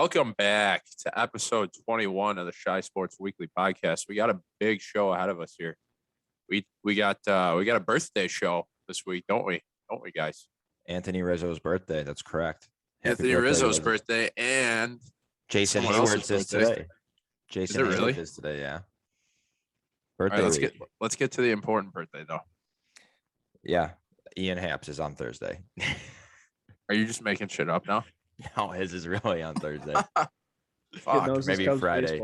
Welcome back to episode 21 of the Shy Sports Weekly Podcast. We got a big show ahead of us here. We got a birthday show this week, don't we? Don't we, guys? Anthony Rizzo's birthday. That's correct. Anthony Rizzo's birthday and Jason Hayward's is today. Jason Hayward really? Is today, yeah. Birthday. All right, let's get to the important birthday though. Yeah, Ian Happ's is on Thursday. Are you just making shit up now? No, his is really on Thursday. Fuck, maybe Friday.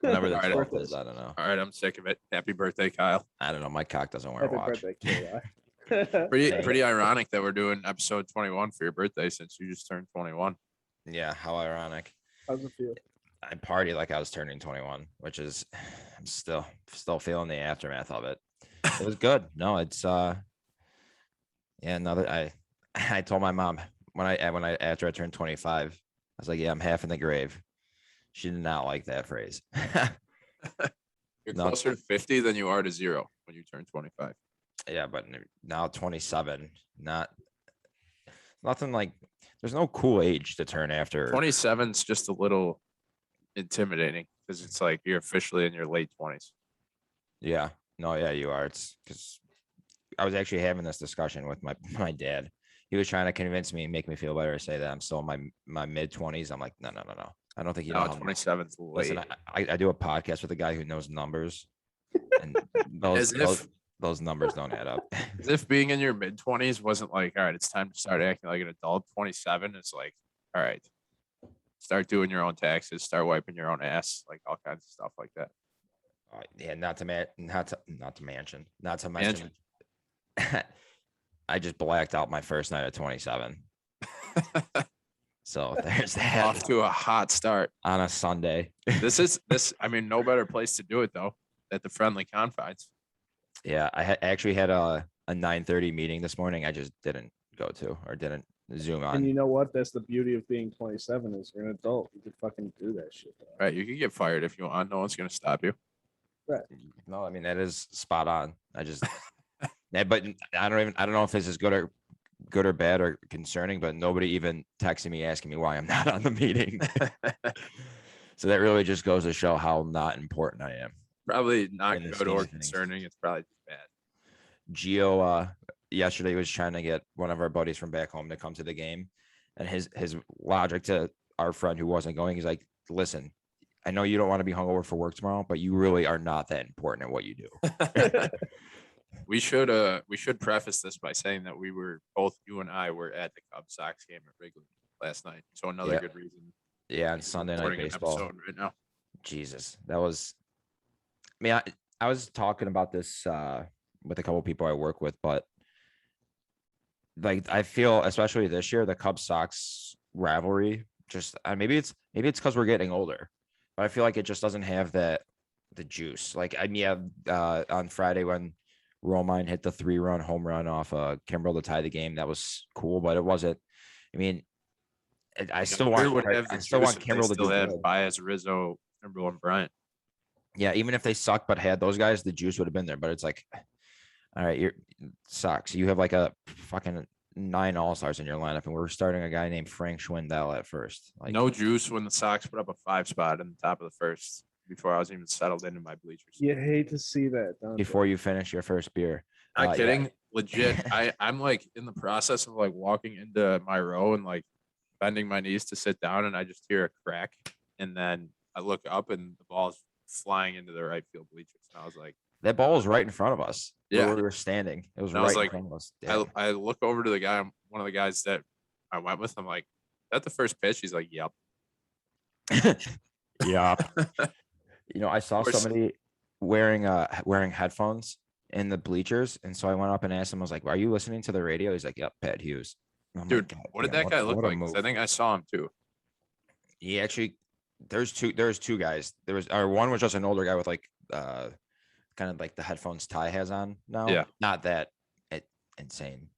Whenever the 12th is, I don't know. All right, I'm sick of it. Happy birthday, Kyle. I don't know. My cock doesn't wear a watch. Pretty ironic that we're doing episode 21 for your birthday since you just turned 21. Yeah, how ironic. How's it feel? I party like I was turning 21, which is I'm still feeling the aftermath of it. It was good. No, it's I told my mom when I after I turned 25, I was like, yeah, I'm half in the grave. She did not like that phrase. You're closer to 50 than you are to 0 when you turn 25. Yeah, but now 27, nothing like there's no cool age to turn after. 27's just a little intimidating because it's like you're officially in your late 20s. Yeah, no, yeah, you are. It's because I was actually having this discussion with my dad. He was trying to convince me, make me feel better, say that I'm still in my mid 20s. I'm like, no. I don't think you know. 27's late. Listen, I do a podcast with a guy who knows numbers, and those numbers don't add up. As if being in your mid 20s wasn't like, all right, it's time to start acting like an adult. 27 is like, all right, start doing your own taxes, start wiping your own ass, like all kinds of stuff like that. Yeah, not to mention. I just blacked out my first night at 27. So there's that. Off to a hot start on a Sunday. I mean, no better place to do it though, at the Friendly Confines. Yeah, I actually had a 9:30 meeting this morning. I just didn't go to or didn't Zoom on. And you know what? That's the beauty of being 27 is you're an adult. You can fucking do that shit. Though. Right, you can get fired if you want. No one's gonna stop you. Right. No, I mean that is spot on. I just, but I don't know if this is good or bad or concerning, but nobody even texted me asking me why I'm not on the meeting. So that really just goes to show how not important I am. Probably not good or concerning. It's probably just bad. Gio yesterday was trying to get one of our buddies from back home to come to the game, and his logic to our friend who wasn't going, he's like, listen, I know you don't want to be hungover for work tomorrow, but you really are not that important at what you do. We should preface this by saying that we were both, you and I were at the Cubs Sox game at Wrigley last night. So another good reason. Yeah, on Sunday Night Baseball. Right now. Jesus, that was. I mean, I was talking about this with a couple of people I work with, but like I feel, especially this year, the Cubs Sox rivalry just maybe it's because we're getting older, but I feel like it just doesn't have the juice. Like on Friday when Romine hit the 3-run home run off Kimbrel to tie the game, that was cool, but it wasn't. I mean, I still want Kimbrel to do good. Baez, Rizzo, Kimbrel, and Bryant. Yeah, even if they suck but had those guys, the juice would have been there. But it's like, all right, you're sucks. You have like a fucking 9 all-stars in your lineup, and we're starting a guy named Frank Schwindel at first. Like, no juice when the Sox put up a 5 spot in the top of the first before I was even settled into my bleachers. You hate to see that, don't before you finish your first beer. Not kidding. Yeah. Legit. I'm like in the process of like walking into my row and like bending my knees to sit down, and I just hear a crack, and then I look up and the ball's flying into the right field bleachers, and I was like, that ball was right in front of us. Yeah, where we were standing. It was right in front of us. I look over to the guy, one of the guys that I went with. I'm like, is that the first pitch? He's like, yep. Yep. You know, I saw somebody wearing headphones in the bleachers, and so I went up and asked him. I was like, "Are you listening to the radio?" He's like, "Yep, Pat Hughes." Dude, like, what did that guy look like? I think I saw him too. He actually, there's two guys. One was just an older guy with like kind of like the headphones Ty has on now. Yeah, not that insane,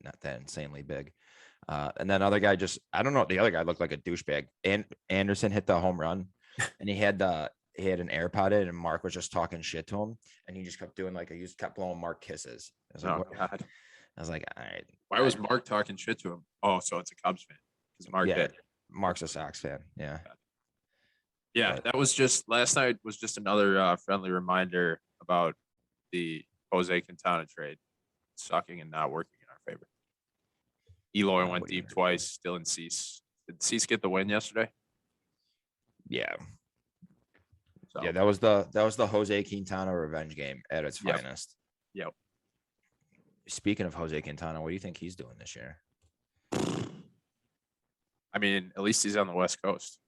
not that insanely big. And then other guy just, I don't know. The other guy looked like a douchebag. And Anderson hit the home run, and he had an AirPod in, and Mark was just talking shit to him, and he just kept doing he just kept blowing Mark kisses. I was like, God. I was like, all right. Why was Mark talking shit to him? Oh, so it's a Cubs fan because Mark did. Mark's a Sox fan. Yeah. Yeah, But- that was just last night was just another friendly reminder about the Jose Quintana trade sucking and not working in our favor. Eloy went what do you deep mean? twice, still in Cease. Did Cease get the win yesterday? Yeah. So, Yeah. That was the Jose Quintana revenge game at its Yep. finest. Yep. Speaking of Jose Quintana, what do you think he's doing this year? I mean, at least he's on the West Coast.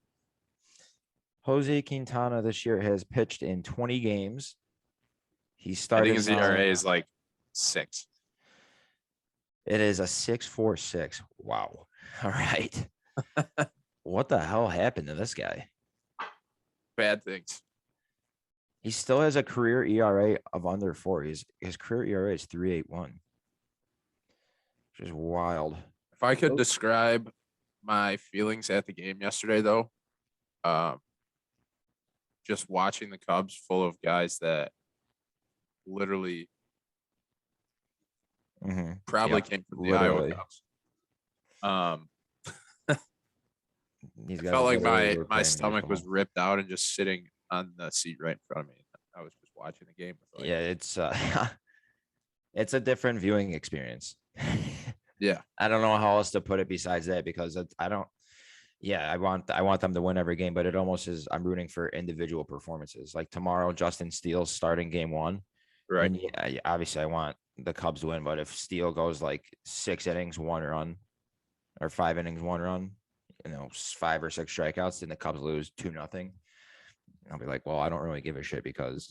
Jose Quintana this year has pitched in 20 games. He I started. think his ERA is like 6. It is a 6.46. Wow. All right. What the hell happened to this guy? Bad things. He still has a career ERA of under 4. His career ERA is 3.81. Which is wild. If I could describe my feelings at the game yesterday, though, just watching the Cubs full of guys that literally probably Yeah, came from the Iowa literally. Cubs. These I guys felt like literally were my playing stomach was baseball. ripped out and just sitting on the seat right in front of me. I was just watching the game. With like, Yeah, it's it's a different viewing experience. Yeah. I don't know how else to put it besides that because I don't. Yeah, I want them to win every game, but it almost is. I'm rooting for individual performances. Like tomorrow, Justin Steele's starting game 1, Right. and obviously I want the Cubs to win. But if Steele goes like 6 innings, 1 run, or 5 innings, 1 run, 5 or 6 strikeouts, then the Cubs lose 2-0. I'll be like, well, I don't really give a shit because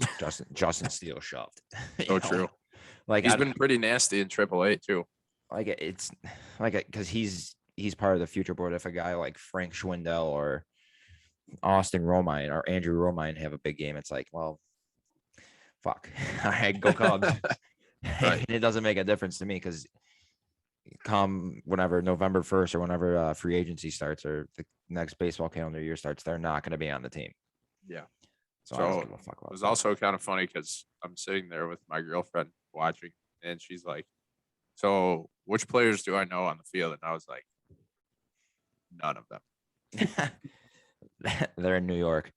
Justin Steele shoved. So true. Like He's been pretty nasty in AAA too. like it's like because he's part of the future board. If a guy like Frank Schwindel or Austin Romine or Andrew Romine have a big game, it's like, well, fuck. All right, go Cubs. Right. It doesn't make a difference to me because come whenever November 1st or whenever free agency starts or the next baseball calendar year starts, they're not going to be on the team. Yeah. So, I don't So give a fuck about it was that. also kind of funny because I'm sitting there with my girlfriend watching, and she's like, "So, which players do I know on the field?" And I was like, "None of them." They're in New York.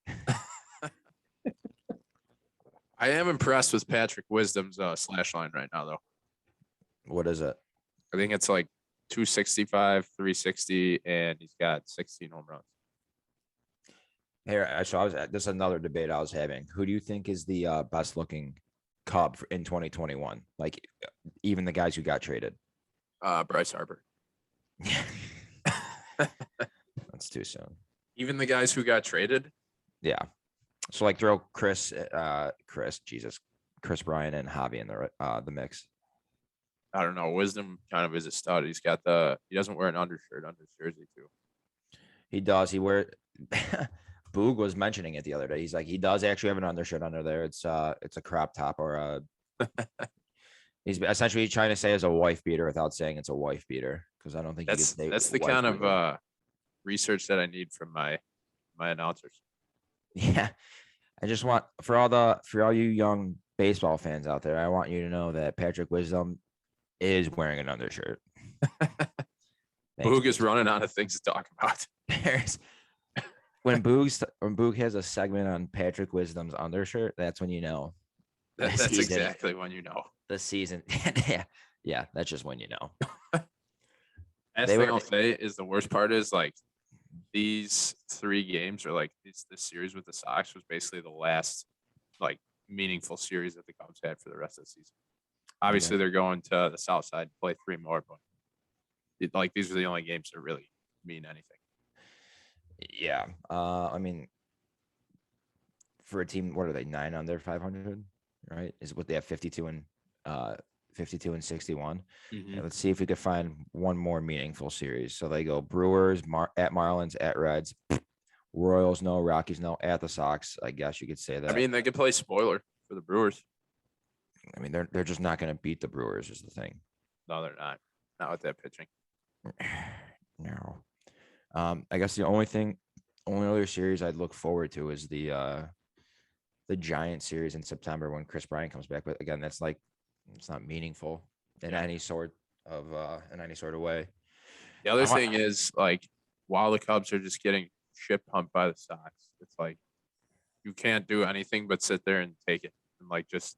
I am impressed with Patrick Wisdom's slash line right now, though. What is it? I think it's like 265, 360, and he's got 16 home runs. Here, so this is another debate I was having. Who do you think is the best looking Cub in 2021? Like even the guys who got traded. Bryce Harper. That's too soon. Even the guys who got traded. Yeah. So like throw Chris Bryant and Javi in the mix. I don't know. Wisdom kind of is a stud. He doesn't wear an undershirt under his jersey too. He does. Boog was mentioning it the other day. He's like, he does actually have an undershirt under there. It's a crop top or a. He's essentially trying to say it's a wife beater without saying it's a wife beater because I don't think that's the kind of research that I need from my announcers. Yeah, I just want for all you young baseball fans out there, I want you to know that Patrick Wisdom is wearing an undershirt. Boog is running out of things to talk about. When Boog has a segment on Patrick Wisdom's undershirt, that's when you know. That's exactly when you know. The season. Yeah, that's just when you know. Last thing I'll say is the worst part is like these 3 games or like this series with the Sox was basically the last like meaningful series that the Cubs had for the rest of the season. Obviously, they're going to the South Side to play 3 more, but these are the only games that really mean anything. Yeah. I mean, for a team, what are they? 9 under 500, right? Is what they have 52 and 61. Mm-hmm. And let's see if we could find one more meaningful series. So they go Brewers, at Marlins, at Reds, Royals, no, Rockies, no, at the Sox. I guess you could say that. I mean, they could play spoiler for the Brewers. I mean, they're just not going to beat the Brewers is the thing. No, they're not. Not with that pitching. No. I guess the only other series I'd look forward to is the Giant series in September when Chris Bryant comes back. But again, that's like it's not meaningful in any sort of way. The other thing is like while the Cubs are just getting shit pumped by the Sox, it's like you can't do anything but sit there and take it and like just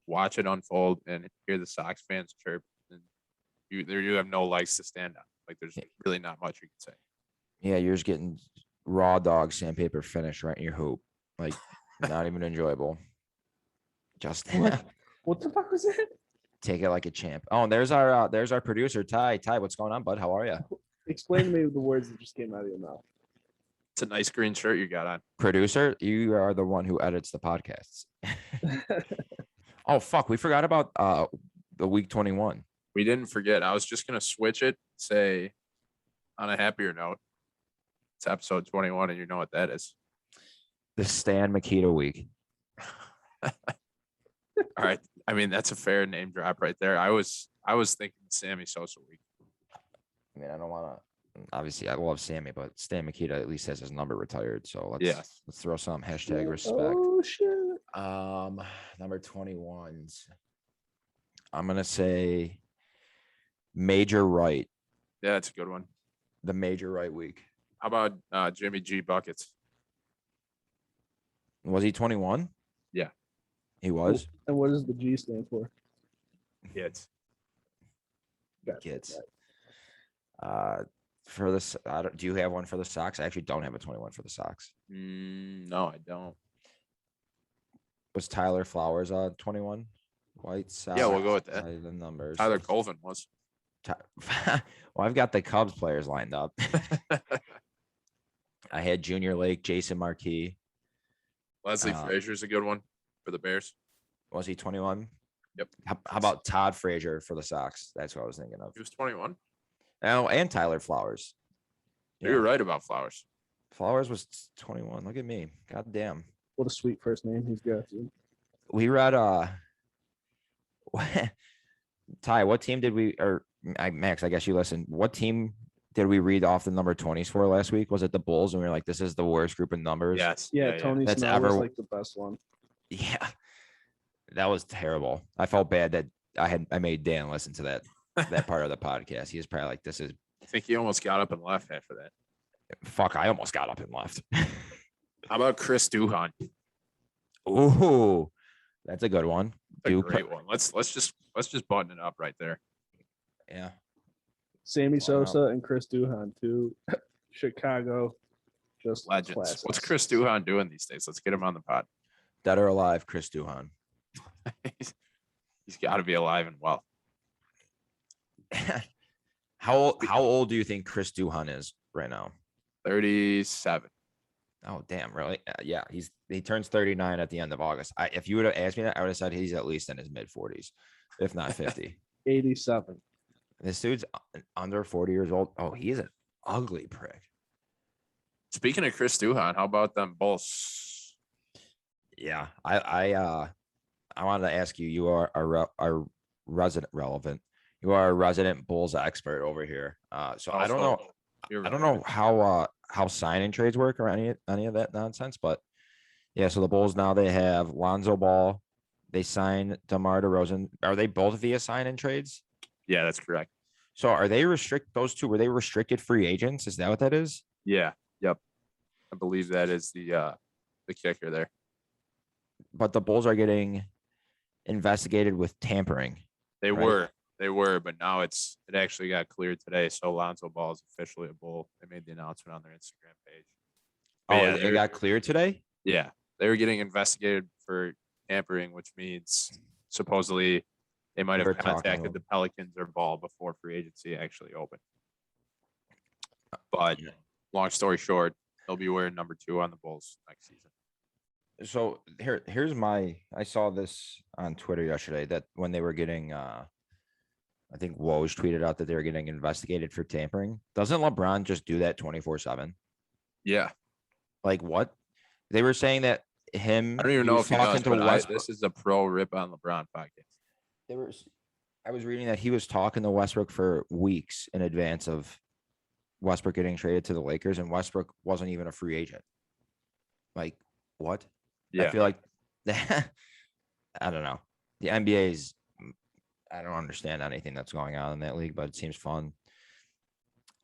watch it unfold and hear the Sox fans chirp. And you have no legs to stand on. Like there's really not much you can say. Yeah, you're just getting raw dog sandpaper finish right in your hoop. Like not even enjoyable. Just What the fuck was that? take it like a champ. Oh, and there's our producer, Ty. Ty, what's going on, bud? How are you? Explain to me the words that just came out of your mouth. It's a nice green shirt you got on. Producer, you are the one who edits the podcasts. Oh fuck, we forgot about the week 21. We didn't forget. I was just gonna switch it, say on a happier note. It's episode 21, and you know what that is. The Stan Mikita week. All right. I mean, that's a fair name drop right there. I was thinking Sammy Sosa week. I mean, I don't want to. Obviously, I love Sammy, but Stan Mikita at least has his number retired. So let's throw some hashtag respect. Oh shit. Number 21s. I'm gonna say Major Right. Yeah, that's a good one. The Major Right week. How about Jimmy G Buckets? Was he 21? Yeah. He was. And what does the G stand for? Kids. Kids. For this, do you have one for the Sox? I actually don't have a 21 for the Sox. No, I don't. Was Tyler Flowers 21? White Sox. Yeah, we'll go with that. The numbers. Tyler Colvin was. Well, I've got the Cubs players lined up. I had Junior Lake, Jason Marquis. Leslie Frazier's a good one for the Bears. Was he 21? Yep. How about Todd Frazier for the Sox? That's what I was thinking of. He was 21. Oh, and Tyler Flowers. Yeah. You're right about Flowers. Flowers was 21. Look at me. God damn. What a sweet first name he's got. Dude. We read Ty, what team did we Max, I guess you listened. What team did we read off the number 20s for last week? Was it the Bulls? And we were like, this is the worst group of numbers. Yes. Yeah, Tony That's Snell was like the best one. Yeah. That was terrible. I felt bad that I made Dan listen to that part of the podcast. He was probably like, this is. I think he almost got up and left after that. Fuck, I almost got up and left. How about Chris Duhon? Ooh, that's a good one. A great one. Let's just button it up right there. Yeah. Sammy Sosa and Chris Duhon, two Chicago, just legends. Classics. What's Chris Duhon doing these days? Let's get him on the pod. Dead or alive, Chris Duhon. He's got to be alive and well. How old do you think Chris Duhon is right now? 37. Oh damn! Really? Yeah, he turns 39 at the end of August. If you would have asked me that, I would have said he's at least in his mid 40s, if not 50. 87. This dude's under 40 years old. Oh, he's an ugly prick. Speaking of Chris Duhon, how about them Bulls? Yeah, I wanted to ask you. You are a resident relevant. You are a resident Bulls expert over here. So I don't know. I don't know how signing trades work or any of that nonsense, but yeah. So the Bulls now they have Lonzo Ball. They signed DeMar DeRozan. Are they both via sign-in trades? Yeah, that's correct. So are they those two? Were they restricted free agents? Is that what that is? Yeah. Yep. I believe that is the kicker there. But the Bulls are getting investigated with tampering. They were, but now it actually got cleared today. So Lonzo Ball is officially a Bull. They made the announcement on their Instagram page. But yeah, they got cleared today? Yeah. They were getting investigated for tampering, which means supposedly they might have contacted the Pelicans or Ball before free agency actually opened. But long story short, they'll be wearing number 2 on the Bulls next season. So here's I saw this on Twitter yesterday that when they were getting I think Woj tweeted out that they were getting investigated for tampering. Doesn't LeBron just do that 24/7? Yeah. Like what? They were saying that I don't even know if he does, but this is a pro rip on LeBron podcast. I was reading that he was talking to Westbrook for weeks in advance of Westbrook getting traded to the Lakers, and Westbrook wasn't even a free agent. Like what? Yeah. I feel like I don't know. The NBA is. I don't understand anything that's going on in that league, but it seems fun.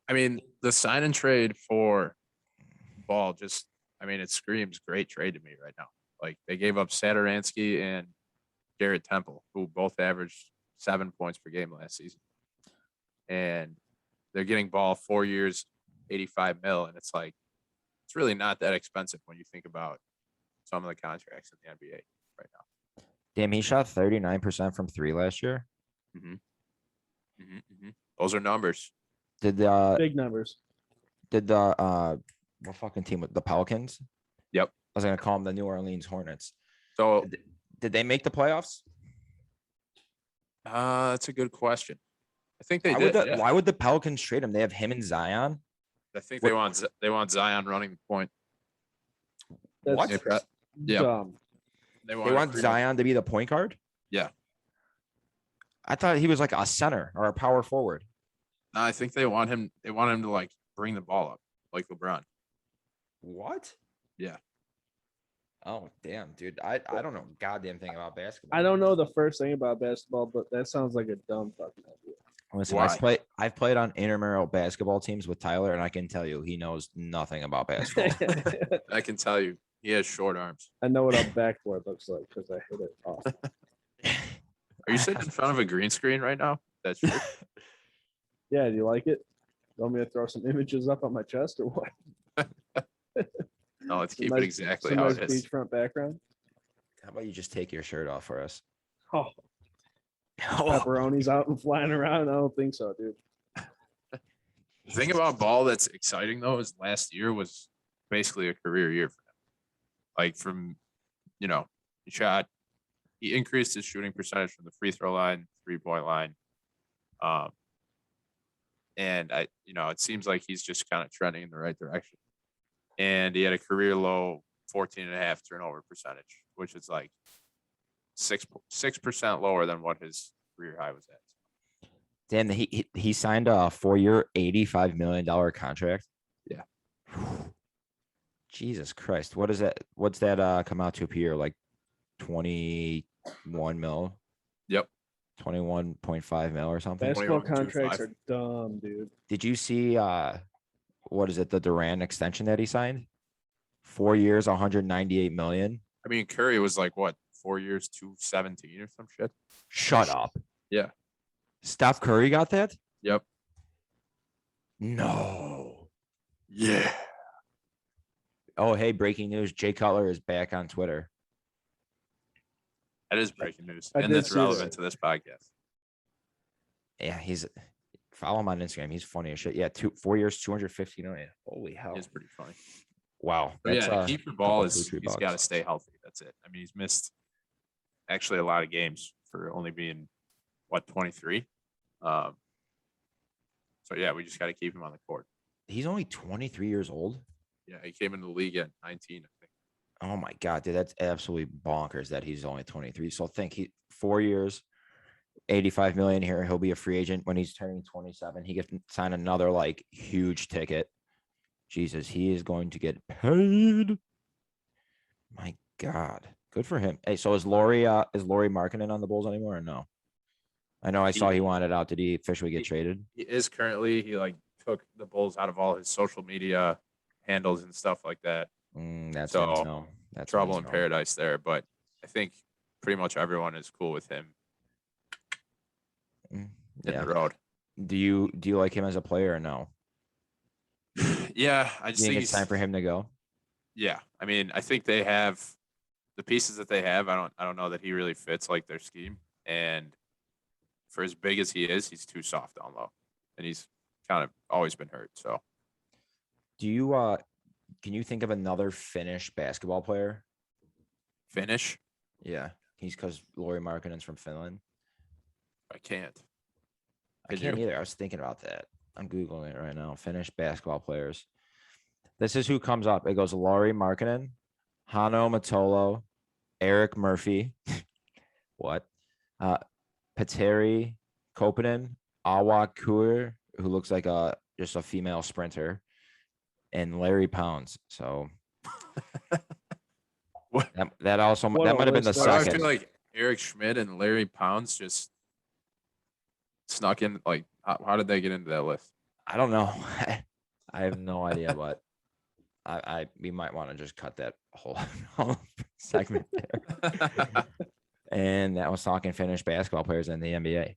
I mean, the sign and trade for Ball just, I mean, it screams great trade to me right now. Like they gave up Saturansky and Garrett Temple, who both averaged 7 points per game last season. And they're getting Ball 4 years, 85 mil. And it's like, it's really not that expensive when you think about some of the contracts in the NBA right now. Damn, he shot 39% from 3 last year. Those are numbers. Did Big numbers. what fucking team with the Pelicans? Yep. I was gonna call them the New Orleans Hornets. So Did they make the playoffs? that's a good question. I think they Why did. would Yeah. why would the Pelicans trade him? They have him and Zion. I think they want Zion running the point. That's What? Yeah. dumb. They want Zion to be the point guard? Yeah. I thought he was like a center or a power forward. No, I think they want him. They want him to like bring the ball up like LeBron. What? Yeah. Oh damn, dude. I don't know a goddamn thing about basketball. I don't know the first thing about basketball, but that sounds like a dumb fucking idea. Listen, Why? I've played on intramural basketball teams with Tyler, and I can tell you he knows nothing about basketball. I can tell you, he has short arms. I know what a backboard looks like because I hit it off. Are you sitting in front of a green screen right now? That's true. Yeah, do you like it? Want me to throw some images up on my chest or what? No, let's keep Some it nice- exactly some how nice it is. beachfront background. How about you just take your shirt off for us? Oh, pepperonis out and flying around. I don't think so, dude. The thing about Ball that's exciting though is last year was basically a career year for him. Like from, he increased his shooting percentage from the free throw line, 3-point line. And it seems like he's just kind of trending in the right direction. And he had a career low 14.5 turnover percentage, which is like 6% lower than what his career high was at. Damn, he signed a 4-year, $85 million contract. Yeah. Jesus Christ. What is that? What's that come out to per year? Like 21 mil? Yep. 21.5 mil or something. Basketball 21.25. contracts are dumb, dude. Did you see what is it, the Durant extension that he signed? 4 years, 198 million. I mean, Curry was like what, 4 years, 217 or some shit. Shut up. Yeah. Steph Curry got that? Yep. No. Yeah. Oh, hey, breaking news. Jay Cutler is back on Twitter. That is breaking news. I And did that's see relevant that. to this podcast. Yeah, follow him on Instagram. He's funny as shit. Yeah, 4 years, 250 million. Holy hell. It's pretty funny. Wow. But yeah, to keep the ball couple is Fleury he's bucks. got to stay healthy. That's it. I mean, he's missed actually a lot of games for only being 23. So yeah, we just got to keep him on the court. He's only 23 years old. Yeah, he came into the league at 19, I think. Oh my God, dude, that's absolutely bonkers that he's only 23. So think 4 years, 85 million here. He'll be a free agent when he's turning 27. He gets to sign another like huge ticket. Jesus, he is going to get paid. My God, good for him. Hey, so is Laurie Markkinen on the Bulls anymore or no? I know I saw he wanted out. Did he officially get traded? He is currently. He like took the Bulls out of all his social media handles and stuff like that. That's So, no. That's Trouble in paradise there, but I think pretty much everyone is cool with him in Yeah. the road. Do you like him as a player or no? Yeah, I Do just you think think it's time for him to go? Yeah, I mean, I think they have the pieces that they have. I don't know that he really fits like their scheme, and for as big as he is, he's too soft down low, and he's kind of always been hurt. So, Do you can you think of another Finnish basketball player? finish. Yeah, he's because Lauri Markkanen's from Finland. I can't. I Could can't you? either. I was thinking about that. I'm googling it right now. Finnish basketball players. This is who comes up. It goes Lauri Markkanen, Hanno Matolo, Eric Murphy. What? Petteri Koponen, Awa Kuur, who looks like just a female sprinter, and Larry Pounds. So What? that also What that a might have been the list. Why do I second. feel like Eric Schmidt and Larry Pounds just snuck in? Like, how did they get into that list? I don't know. I have no idea, but we might want to just cut that whole segment there. And that was talking Finnish basketball players in the NBA.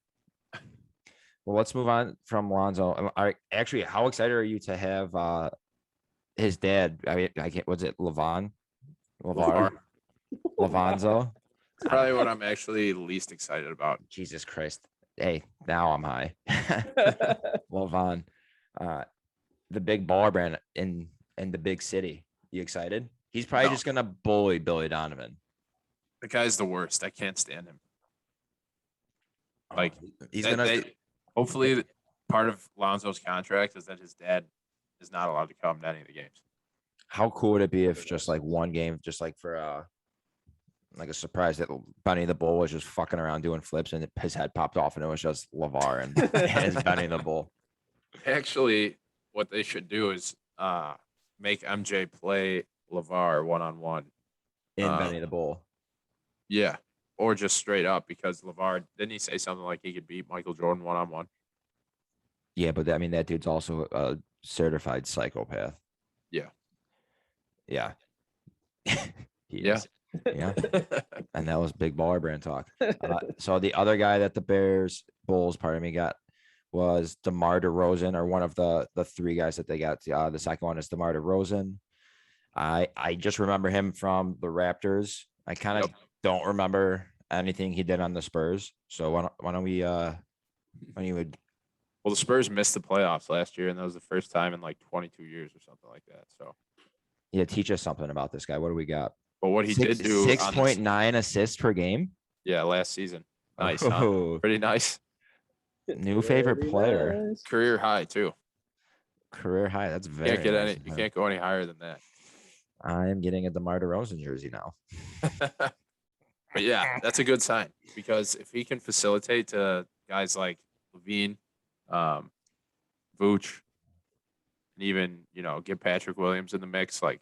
Well, let's move on from Lonzo. Actually, how excited are you to have his dad? I mean, I can't. Was it Levon? LeVar. Levanzo? Probably what I'm actually least excited about. Jesus Christ! Hey, now I'm high. Levon, the big baller brand in the big city. You excited? He's probably just gonna bully Billy Donovan. The guy's the worst. I can't stand him. Like he's hopefully part of Lonzo's contract is that his dad is not allowed to come to any of the games. How cool would it be if just like one game, just like for like a surprise that Benny the Bull was just fucking around doing flips and his head popped off and it was just LeVar and his Benny the Bull. Actually, what they should do is make MJ play LeVar one-on-one in Benny the Bull. Yeah, or just straight up because LeVar didn't he say something like he could beat Michael Jordan one-on-one? Yeah, but I mean that dude's also a certified psychopath. Yeah. Yeah. Yeah. Yeah. And that was big baller brand talk. So the other guy that the Bulls, got was DeMar DeRozan, or one of the three guys that they got. The second one is DeMar DeRozan. I just remember him from the Raptors. I kind of don't remember anything he did on the Spurs. So why don't we when he would. Well, the Spurs missed the playoffs last year, and that was the first time in like 22 years or something like that. So yeah, teach us something about this guy. What do we got? But what he did do 6.9 assists per game. Yeah, last season. Nice. Huh? Pretty nice. New favorite player. Nice. Career high too. Career high. That's very. You can't go any higher than that. I am getting a DeMar DeRozan jersey now. But yeah, that's a good sign because if he can facilitate to guys like Levine, Vooch, and even get Patrick Williams in the mix, like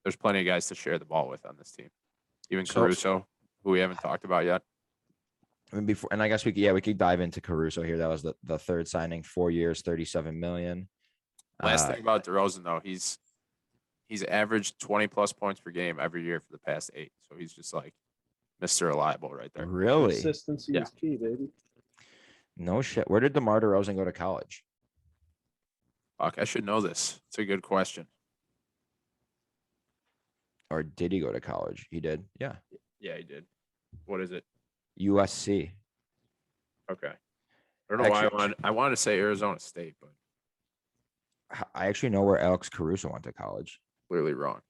there's plenty of guys to share the ball with on this team. Even Caruso, who we haven't talked about yet. I mean, and I guess we could dive into Caruso here. That was the third signing, 4 years, $37 million. Last thing about DeRozan though, he's averaged 20+ points per game every year for the past 8. So he's just like Mr. Reliable right there. Really? Consistency is key, baby. No shit. Where did DeMar DeRozan go to college? Fuck, I should know this. It's a good question. Or did he go to college? He did. Yeah. Yeah, he did. What is it? USC. Okay. I don't know why I wanted to say Arizona State, but I actually know where Alex Caruso went to college. Clearly wrong.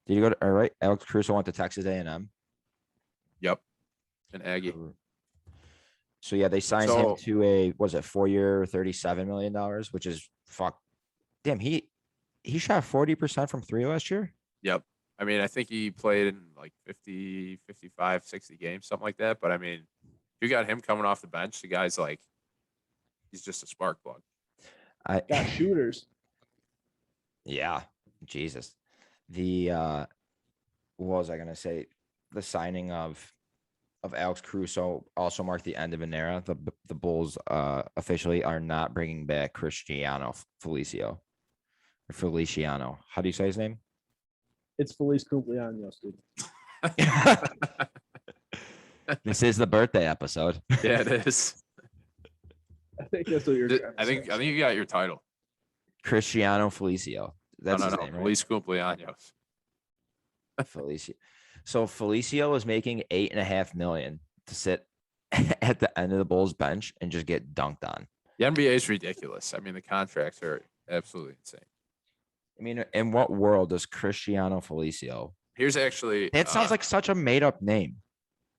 Did you go to all right? Alex Caruso went to Texas A&M. Yep. An Aggie. So yeah, they signed him to a 4-year, $37 million, which is fuck. Damn, he shot 40% from 3 last year. Yep. I mean, I think he played in like 50, 55, 60 games, something like that. But I mean, if you got him coming off the bench, the guy's like, he's just a spark plug. Got shooters. Yeah, Jesus. What was I gonna say? The signing of Alex Caruso also marked the end of an era. The Bulls officially are not bringing back Cristiano Feliciano. How do you say his name? It's Feliz Cumpleaños, dude. This is the birthday episode. Yeah, it is. I think that's what you're. I think you got your title. Cristiano Felicio. That's his name, right? Feliz Cumpleaños. Felicio. So Felicio is making $8.5 million to sit at the end of the Bulls bench and just get dunked on. The NBA is ridiculous. I mean, the contracts are absolutely insane. I mean, in what world does Cristiano Felicio? Here's actually that sounds like such a made up name.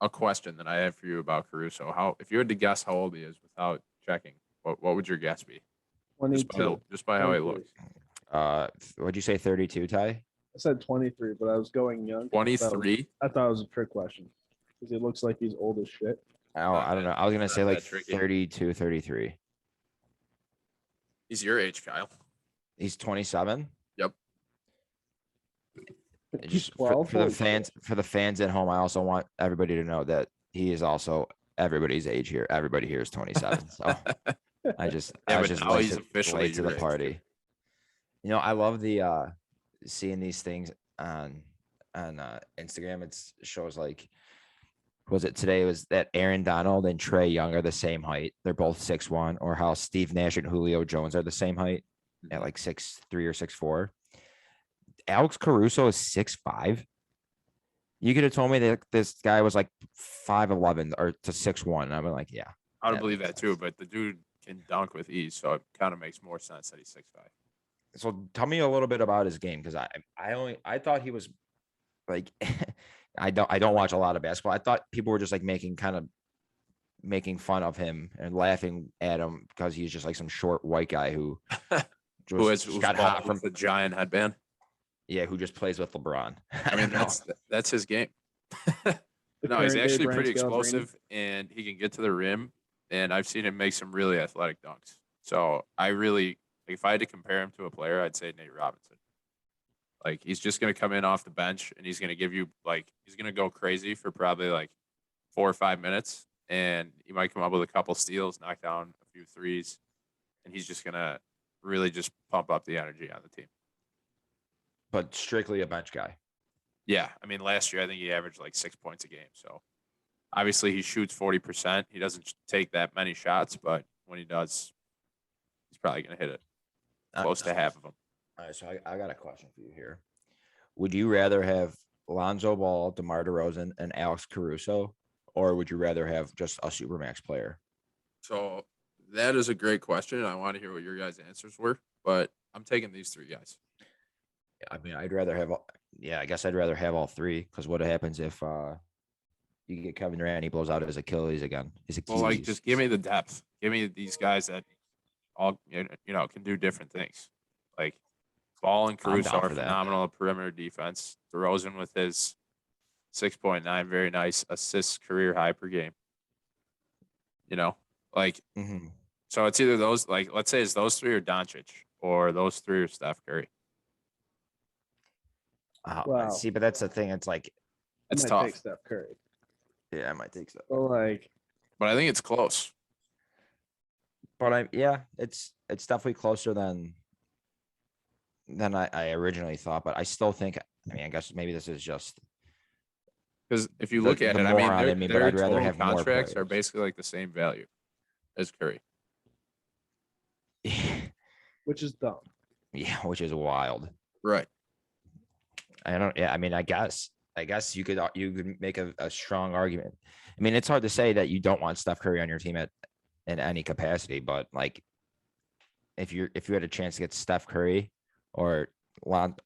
A question that I have for you about Caruso. If you had to guess how old he is without checking, what would your guess be? 22. Just by how he looks. What'd you say, 32, Ty? I said 23, but I was going young. 23? I thought it was a trick question because he looks like he's old as shit. Oh, I don't know. I was going to say like 32, 33. He's your age, Kyle. He's 27? Yep. Just for the fans at home, I also want everybody to know that he is also everybody's age here. Everybody here is 27. So I was but just now he's late officially to the your age, party. You know, I love the seeing these things on Instagram. It shows like, was it today? Was that Aaron Donald and Trey Young are the same height? They're both 6'1", or how Steve Nash and Julio Jones are the same height at like 6'3" or 6'4". Alex Caruso is 6'5". You could have told me that this guy was like 5'11" or to 6'1". I'm like, yeah. I would believe that too, but the dude can dunk with ease, so it kind of makes more sense that he's 6'5". So tell me a little bit about his game, because I thought he was like I don't watch a lot of basketball. I thought people were just like making fun of him and laughing at him because he's just like some short white guy who just got hot from the giant headband. Yeah, who just plays with LeBron. I mean, that's his game. No, he's actually pretty explosive, and he can get to the rim. And I've seen him make some really athletic dunks. So I really, like, if I had to compare him to a player, I'd say Nate Robinson. Like, he's just going to come in off the bench, and he's going to give you, like, he's going to go crazy for probably like 4 or 5 minutes, and he might come up with a couple steals, knock down a few threes, and he's just going to really just pump up the energy on the team. But strictly a bench guy. Yeah, I mean, last year I think he averaged like 6 points a game. So obviously he shoots 40%. He doesn't take that many shots, but when he does, he's probably going to hit it close to half of them. All right, so I got a question for you here. Would you rather have Lonzo Ball, DeMar DeRozan, and Alex Caruso, or would you rather have just a Supermax player? So that is a great question. I want to hear what your guys' answers were, but I'm taking these 3 guys. I mean, I'd rather have, I guess I'd rather have all 3, because what happens if you get Kevin Durant and he blows out his Achilles again? Well, like, just give me the depth. Give me these guys that all, can do different things. Like, Ball and Caruso are phenomenal perimeter defense. DeRozan with his 6.9, very nice assists career high per game. So it's either those, like, let's say it's those 3 or Doncic, or those 3 or Steph Curry. Wow. See, but that's the thing. It's like, it's tough. Take Steph Curry. Yeah, I might take Steph. But I think it's close. But it's definitely closer than I originally thought. But I still think, I guess maybe this is just because if you look at it, I mean, their total contracts are basically like the same value as Curry, which is dumb. Yeah, which is wild. Right. I guess you could make a strong argument. I mean, it's hard to say that you don't want Steph Curry on your team in any capacity, but like if you had a chance to get Steph Curry or Lonzo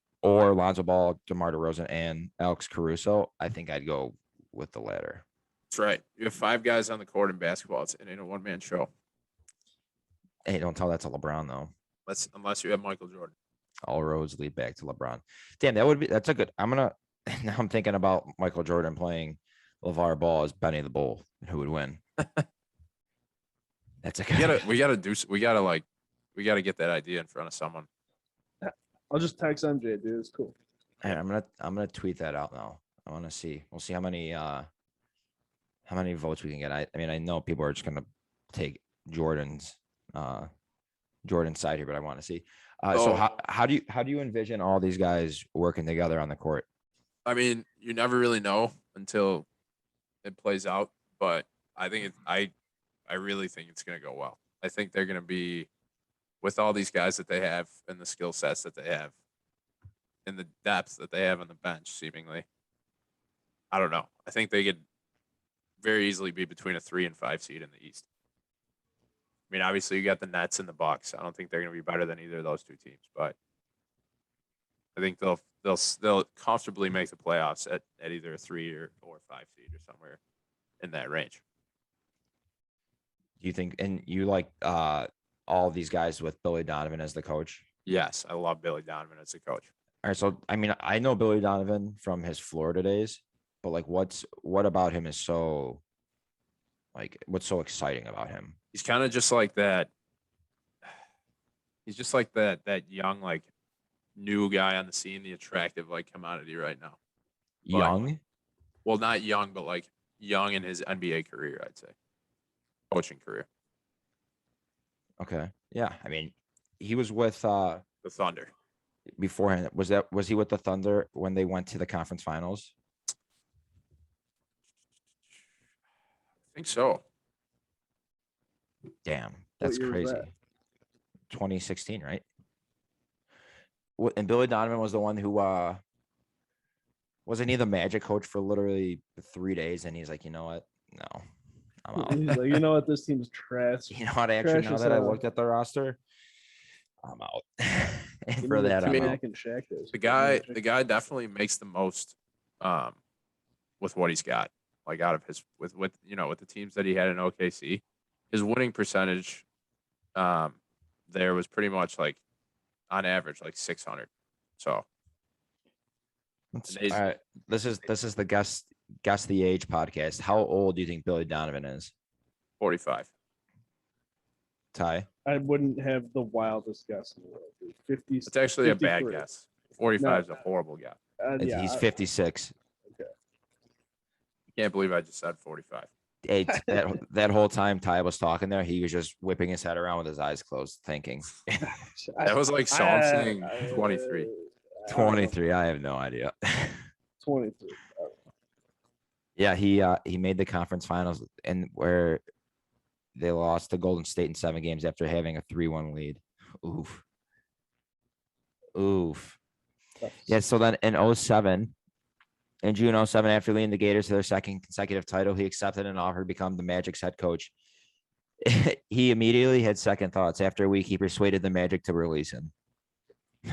Ball, DeMar DeRozan, and Alex Caruso, I think I'd go with the latter. That's right. You have 5 guys on the court in basketball. It ain't a one-man show. Hey, don't tell that to LeBron though. Unless you have Michael Jordan. All roads lead back to LeBron. Damn, that's a good. Now I'm thinking about Michael Jordan playing LeVar Ball as Benny the Bull. Who would win? That's a good. We gotta get that idea in front of someone. I'll just text MJ, dude. It's cool. Hey, I'm gonna tweet that out now. I want to see. We'll see how many votes we can get. I mean, I know people are just gonna take Jordan's side here, but I want to see. So how do you envision all these guys working together on the court? I mean, you never really know until it plays out, but I think I really think it's going to go well. I think they're going to be, with all these guys that they have and the skill sets that they have and the depth that they have on the bench, seemingly. I don't know. I think they could very easily be between a 3 and 5 seed in the East. I mean, obviously you got the Nets and the Bucks. I don't think they're going to be better than either of those 2 teams, but I think they'll comfortably make the playoffs at either a 3 or 5 seed or somewhere in that range. Do you think, and you like all these guys with Billy Donovan as the coach? Yes, I love Billy Donovan as a coach. All right, so I mean, I know Billy Donovan from his Florida days, but like, what about him is so, like, what's so exciting about him? He's kind of just like that. He's just like that young, like, new guy on the scene, the attractive, like, commodity right now. Young? Well, not young, but like young in his NBA career, I'd say. Coaching career. Okay. Yeah. I mean, he was with The Thunder. beforehand. Was he with the Thunder when they went to the conference finals? I think so. Damn, What that's year was crazy. that? 2016, right? And Billy Donovan was the one who wasn't he the Magic coach for literally 3 days, and he's like, you know what? No, I'm out. He's like, you know what? This team's trash. You know what? Actually, Trash now as that I hell. looked at the roster, I'm out. And Give for me the that, I'm T-Mac out. and Shaq days. The guy definitely makes the most with what he's got. Like out of his with with the teams that he had in OKC. His winning percentage there was pretty much like on average like 600. So All right, this is the guess the age podcast. How old do you think Billy Donovan is? 45. Ty? I wouldn't have the wildest guess in the world. Dude. 50. It's actually a bad 53. guess. 45 is a horrible guess. Yeah, He's 56. Can't believe I just said 45. Hey, that whole time Ty was talking there, he was just whipping his head around with his eyes closed, thinking. That was like so I'm saying 23. 23. I have no idea. 23. Yeah, he made the conference finals and where they lost to Golden State in 7 games after having a 3-1 lead. Oof. Yeah, so then in 07, in June 07, after leading the Gators to their second consecutive title, he accepted an offer to become the Magic's head coach. He immediately had second thoughts. After a week, he persuaded the Magic to release him.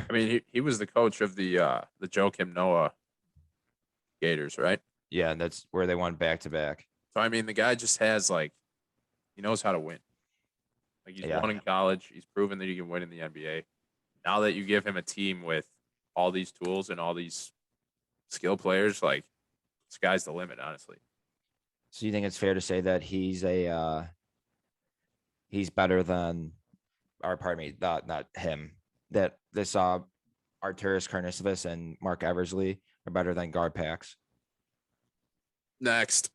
I mean, he was the coach of the Joakim Noah Gators, right? Yeah, and that's where they won back to back. So I mean, the guy just has like he knows how to win. Like he's won in college. He's proven that he can win in the NBA. Now that you give him a team with all these tools and all these skill players, like sky's the limit, honestly. So you think it's fair to say that he's better than, or pardon me, not him. That this Arturas Karnisovas and Mark Eversley are better than Garpax. Next.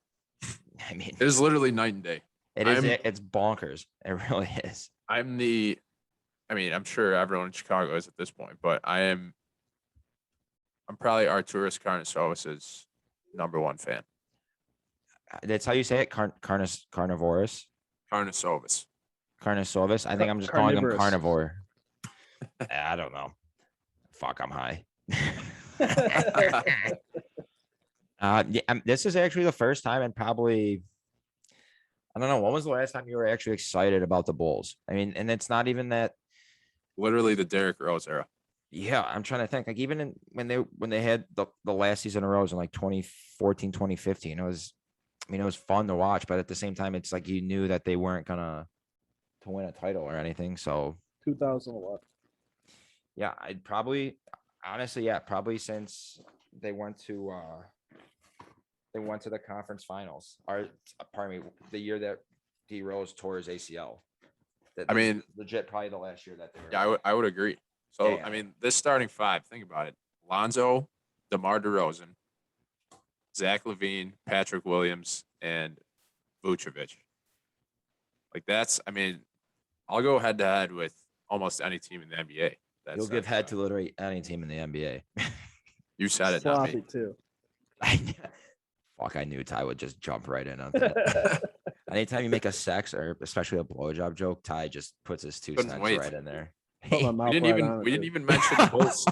I mean, it is literally night and day. It's bonkers. It really is. I'm sure everyone in Chicago is at this point, but I'm probably Arturas Karnisovas' #1 fan. That's how you say it? Carnivorous? Karnisovas. Carnisovas? I think I'm just calling him carnivore. I don't know. Fuck, I'm high. This is actually the first time and probably, I don't know, when was the last time you were actually excited about the Bulls? I mean, and it's not even that. Literally the Derrick Rose era. Yeah, I'm trying to think. Like even when they had the last season in rows in like 2014, 2015, it was fun to watch, but at the same time, it's like you knew that they weren't gonna to win a title or anything. So 2011. Yeah, I'd probably probably since they went to the conference finals. Or pardon me, the year that D Rose tore his ACL. Legit probably the last year that they were. Yeah, I would agree. So Yeah. I mean, this starting 5, think about it: Lonzo, DeMar DeRozan, Zach LaVine, Patrick Williams, and Vucevic. Like that's, I'll go head to head with almost any team in the NBA. You'll give head to literally any team in the NBA. You said it, not me. Sloppy too. Fuck, I knew Ty would just jump right in on that. Anytime you make a sex or especially a blowjob joke, Ty just puts his 2 cents right in there. Put my mouth We didn't right on it, even dude. mention the Bulls.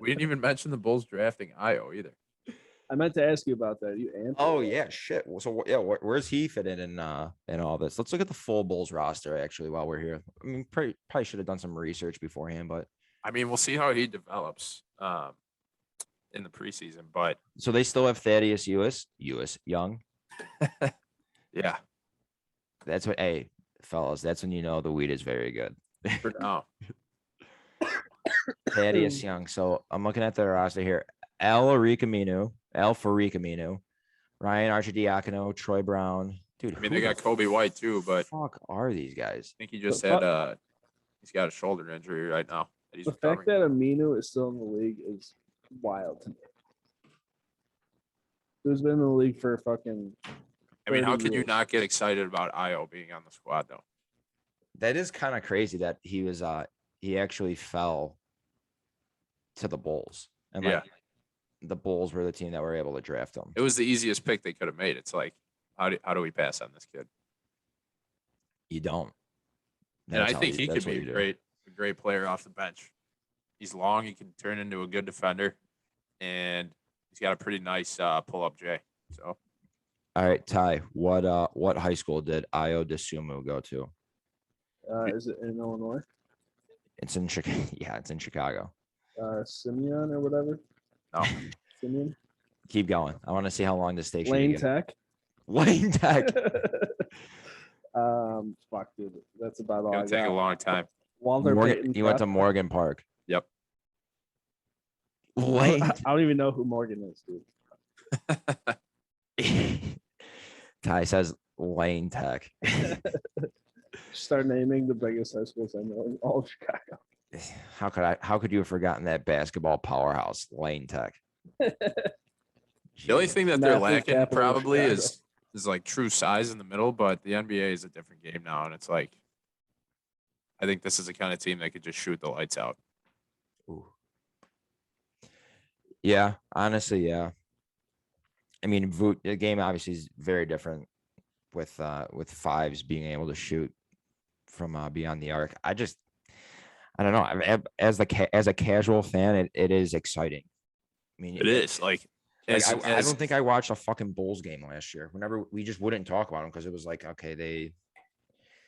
We didn't even mention the Bulls drafting Io either. I meant to ask you about that. You answered. Oh yeah, shit. So yeah, where's he fit in all this? Let's look at the full Bulls roster actually while we're here. I mean, probably should have done some research beforehand, but We'll see how he develops in the preseason. But so they still have Thaddeus Young. Yeah, that's what. Hey, fellas, that's when you know the weed is very good. for now. Thaddeus Young. So I'm looking at the roster here. El Faricamino, Ryan Archidiacono, Troy Brown. Dude, They got Kobe White too, but fuck are these guys? I think he just had he's got a shoulder injury right now. The fact that Aminu is still in the league is wild to me. Who's been in the league for fucking. how 30 can you years. not get excited about Io being on the squad though? That is kind of crazy that he actually fell to the Bulls, and Yeah. the Bulls were the team that were able to draft him. It was the easiest pick they could have made. It's like, how do we pass on this kid? You don't. And I That's think he that's could be what you do. a great player off the bench. He's long. He can turn into a good defender, and he's got a pretty nice pull-up J. So All right, Ty. What high school did Io DeSumo go to? Is it in Illinois? It's in Chicago. Yeah, it's in Chicago. Simeon or whatever. no, Simeon. Keep going. I want to see how long this takes you to Lane get. Tech. Lane Tech. Fuck, dude. That's about all I gonna take a got. long time. Walter Morgan, Payton. you went to Prep. Morgan Park. Yep. Lane. I don't even know who Morgan is, dude. Ty says Lane Tech. Start naming the biggest high schools I know in all of Chicago. How could you have forgotten that basketball powerhouse, Lane Tech? The only thing that they're Massive lacking capital of probably Chicago. is like true size in the middle, but the NBA is a different game now, and it's like, I think this is the kind of team that could just shoot the lights out. Ooh. Yeah, honestly, yeah. I mean, the game obviously is very different with fives being able to shoot from beyond the arc. I don't know. As a casual fan, it is exciting. I mean, It is like, I don't think I watched a fucking Bulls game last year. Whenever we just wouldn't talk about them because it was like, okay,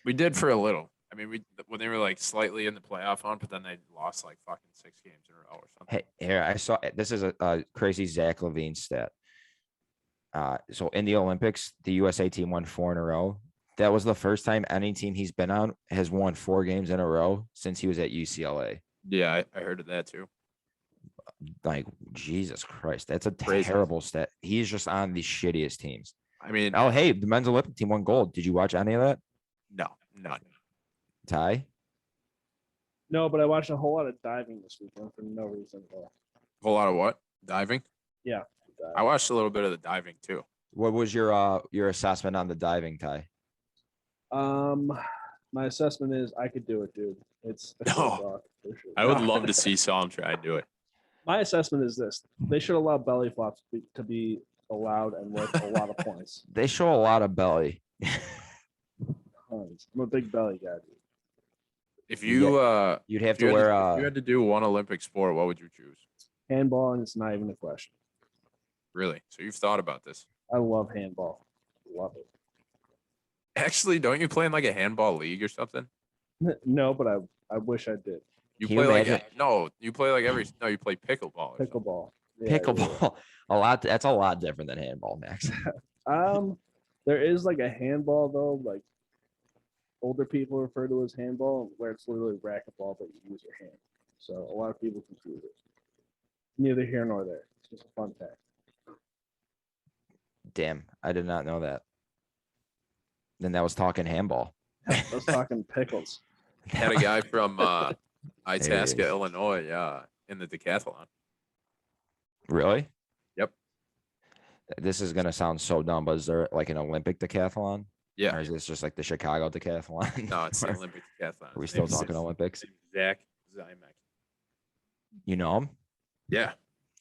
we did for a little. I mean, when they were like slightly in the playoff hunt, but then they lost like fucking 6 games in a row or something. Hey, here I saw this is a crazy Zach LaVine stat. So in the Olympics, the USA team won 4 in a row. That was the first time any team he's been on has won 4 games in a row since he was at UCLA. Yeah, I heard of that too. Like, Jesus Christ, that's a Crazy. terrible stat. He's just on the shittiest teams. I mean, Oh, hey, the men's Olympic team won gold. Did you watch any of that? no, none. Ty? No, but I watched a whole lot of diving this weekend for no reason at all. A whole lot of what? Diving? Yeah. I watched a little bit of the diving too. What was your assessment on the diving, Ty? My assessment is I could do it, dude. It's a cakewalk, for sure. I would No. love to see Psalm try and do it. My assessment is this: they should allow belly flops to be allowed and worth a lot of points. They show a lot of belly. Tons. I'm a big belly guy, dude. If you You'd have if you to had wear if you had to do one Olympic sport, what would you choose? Handball, and it's not even a question. Really? So you've thought about this? I love handball. Love it. Actually, don't you play in like a handball league or something? No, but I wish I did. You Can you play like imagine- you play like you play pickleball. or something. Pickleball. Yeah, pickleball. That's a lot different than handball, Max. There is like a handball though, like older people refer to as handball, where it's literally racquetball, but you use your hand. So a lot of people confuse it. Neither here nor there. It's just a fun fact. Damn, I did not know that. Then that was talking handball. I was talking pickles. Had a guy from Itasca, is. Illinois, in the decathlon. Really? Yep. This is gonna sound so dumb, but is there like an Olympic decathlon? Yeah. Or is this just like the Chicago decathlon? No, it's the Or Olympic decathlon. Are we His still name is talking Olympics? Zach Zymek. You know him? Yeah,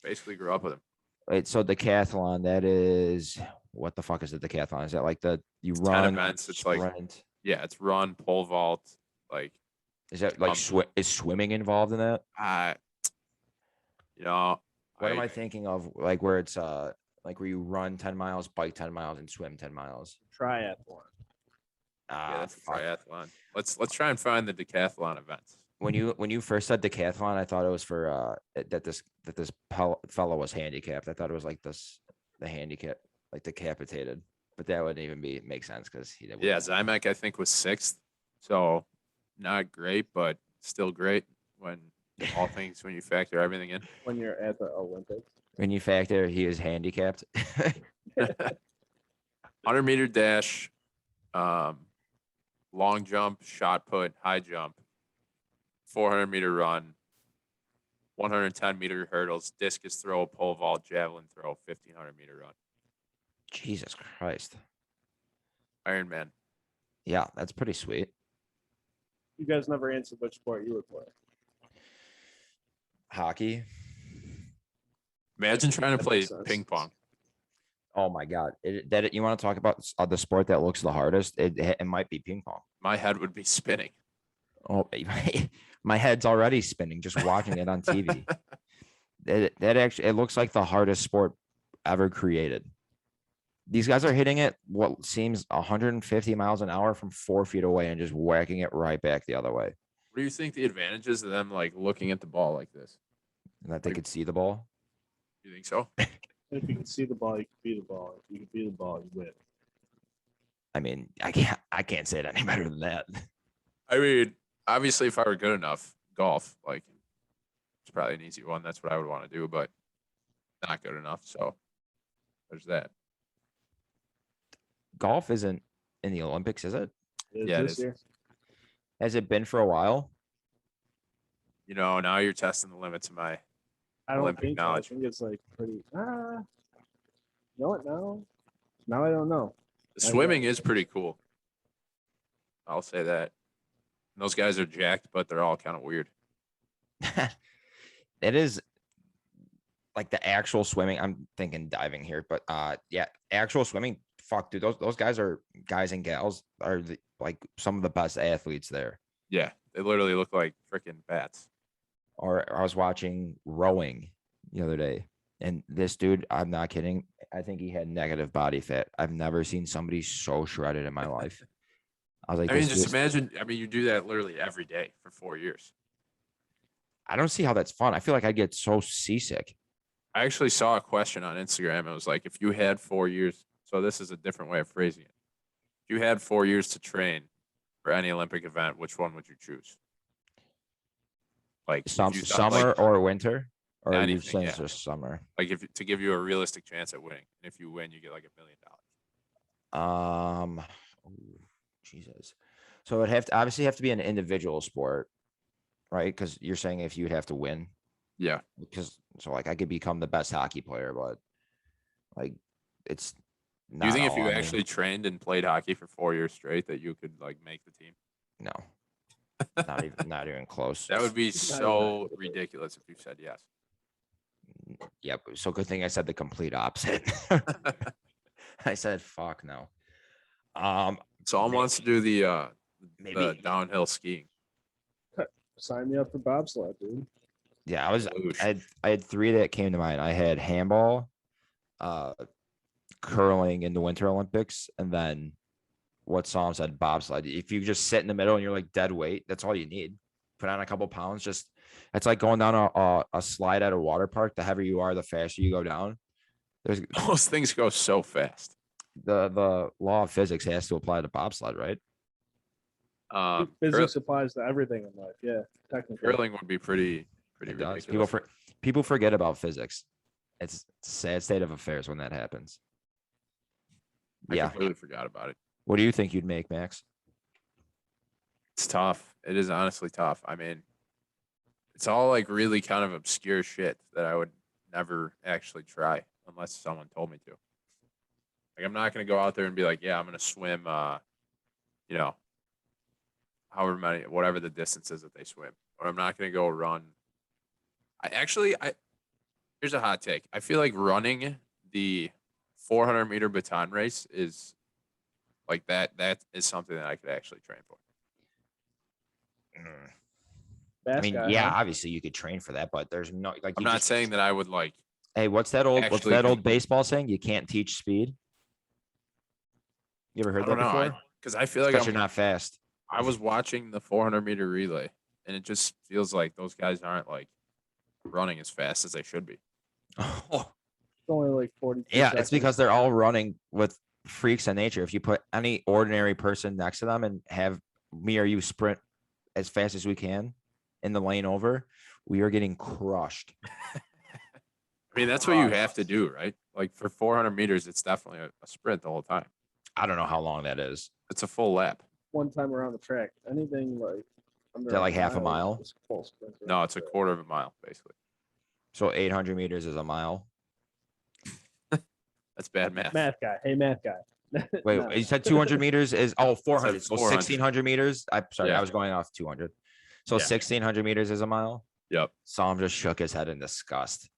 basically grew up with him. Wait, so decathlon, that is what the fuck is the decathlon? Is that like you 10 run events. It's like sprint? yeah, it's run, pole vault, like Is that like is swimming involved in that? you know. What am I thinking of? Like where it's like where you run 10 miles, bike 10 miles, and swim 10 miles. Triathlon. Yeah, that's a triathlon. Let's try and find the decathlon events. When you first said decathlon, I thought it was for that this fellow was handicapped. I thought it was like the handicap, like decapitated. But that wouldn't even make sense because he did. Yeah, Zymek I think was 6th, so not great, but still great when all things when you factor everything in. When you're at the Olympics. When you factor he is handicapped. 100-meter dash, long jump, shot put, high jump, 400-meter run, 110-meter hurdles, discus throw, pole vault, javelin throw, 1,500-meter run. Jesus Christ. Iron Man. Yeah, that's pretty sweet. You guys never answered which sport you would play. Hockey. Imagine trying to That play makes sense. ping pong. Oh my God. You want to talk about the sport that looks the hardest? It might be ping pong. My head would be spinning. Oh, my head's already spinning just watching it on TV. That actually, it looks like the hardest sport ever created. These guys are hitting it what seems 150 miles an hour from 4 feet away and just whacking it right back the other way. What do you think the advantages of them like looking at the ball like this? And that they could see the ball. You think so? If you can see the ball, you can be the ball. If you can be the ball, you win. I mean, I can't say it any better than that. I mean, obviously, if I were good enough, golf, like, it's probably an easy one. That's what I would want to do, but not good enough. So there's that. Golf isn't in the Olympics, is it? Yeah, it This is. year. Has it been for a while? You know, now you're testing the limits of my. I don't Olympic think so. I knowledge. think it's like pretty. You know what? Now I don't know. The swimming is pretty cool. I'll say that. And those guys are jacked, but they're all kind of weird. It is like the actual swimming. I'm thinking diving here, but yeah, actual swimming. Fuck, dude, those guys and gals are like some of the best athletes there. Yeah, they literally look like freaking bats. Or I was watching rowing the other day, and this dude, I'm not kidding. I think he had negative body fat. I've never seen somebody so shredded in my life. I was like, I mean, this just dude- imagine. I mean, you do that literally every day for 4 years. I don't see how that's fun. I feel like I'd get so seasick. I actually saw a question on Instagram. It was like, if you had 4 years, so this is a different way of phrasing it. If you had 4 years to train for any Olympic event, which one would you choose? Like if you thought, Summer like, or winter, or are you anything, saying yeah. it's just summer? like if to give you a realistic chance at winning. And if you win, you get like $1 million. Ooh, Jesus. So it obviously have to be an individual sport, right? Because you're saying if you'd have to win, Yeah. because so like I could become the best hockey player, but like it's. Do you think if all you on me. actually trained and played hockey for 4 years straight that you could like make the team? No, not even close. That would be Not so even- ridiculous if you said yes. Yep. So good thing I said the complete opposite. I said fuck no. Saul wants to do the Maybe. downhill skiing. Sign me up for bobsled, dude. Yeah, Whoosh. I had 3 that came to mind. I had handball, curling in the Winter Olympics, and then what Sam said, bobsled. If you just sit in the middle and you're like dead weight, that's all you need. Put on a couple pounds. Just it's like going down a slide at a water park. The heavier you are, the faster you go down. There's Those things go so fast. the law of physics has to apply to bobsled, right? Physics applies to everything in life. Yeah, technically. Curling would be pretty It does. ridiculous. People forget about physics. It's a sad state of affairs when that happens. I Yeah. completely forgot about it. What do you think you'd make, Max? It's tough. It is honestly tough. I mean, it's all like really kind of obscure shit that I would never actually try unless someone told me to. Like, I'm not going to go out there and be like, yeah, I'm going to swim, you know, however many, whatever the distance is that they swim. Or I'm not going to go run. Here's a hot take. I feel like running the 400-meter baton race is like that is something that I could actually train for. I mean, Mascot, yeah, huh? obviously you could train for that, but there's no like. I'm you not just- saying that I would like. Hey, what's that old actually old compete. baseball saying? You can't teach speed. You ever I heard don't that know. before? Because I feel like Because you're not fast. I was watching the 400-meter relay, and it just feels like those guys aren't like running as fast as they should be. It's only like 40. Yeah, it's because they're all running with freaks of nature. If you put any ordinary person next to them and have me or you sprint as fast as we can in the lane over, we are getting crushed. I mean, that's what you have to do, right? Like for 400 meters, it's definitely a sprint the whole time. I don't know how long that is. It's a full lap. one time around the track. Anything like under Is that like half a mile? is full sprint around No, the it's a track. quarter of a mile, basically. So 800 meters is a mile. That's bad math. Math guy. Hey, math guy. Wait, No, you said 200 meters is 400. So 400. 1600 meters. I'm sorry, Yeah. I was going off 200. So Yeah. 1600 meters is a mile. Yep. Sam just shook his head in disgust.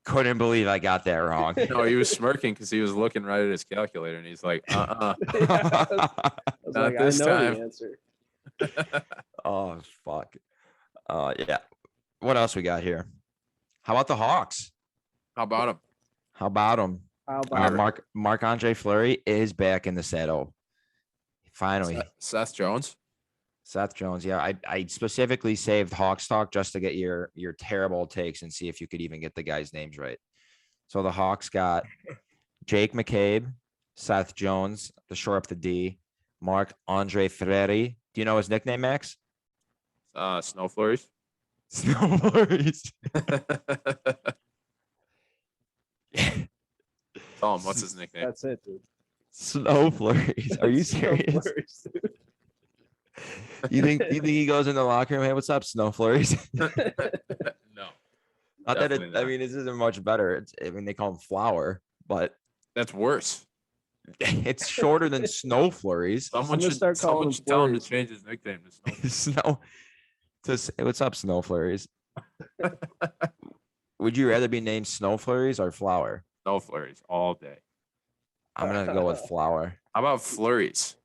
Couldn't believe I got that wrong. No, he was smirking because he was looking right at his calculator and he's like, I was Not like, I this know time. the answer. Oh fuck. Yeah. What else we got here? How about the Hawks? How about him? How about them? How about Marc-Andre Fleury is back in the saddle. Finally. Seth Jones? Seth Jones. Yeah, I specifically saved Hawks talk just to get your terrible takes and see if you could even get the guys' names right. So the Hawks got Jake McCabe, Seth Jones, the shore up the D, Marc-Andre Fleury. Do you know his nickname, Max? Snow Flurries. Snow Flurries. Tell him what's his nickname. That's it, dude. Snow Flurries. Are you Snow serious? Flurries, dude. You think he goes in the locker room? Hey, what's up, Snow Flurries? No. Not that Definitely I not. mean, this isn't much better. They call him Flower, but That's worse. it's shorter than Snow Flurries. Someone gonna should, start calling him tell him to Flurries. change his nickname to Snow. Snow. Hey, what's up, Snow Flurries? Would you rather be named Snow Flurries or Flower? Snow Flurries all day. I'm gonna go with Flower. How about Flurries?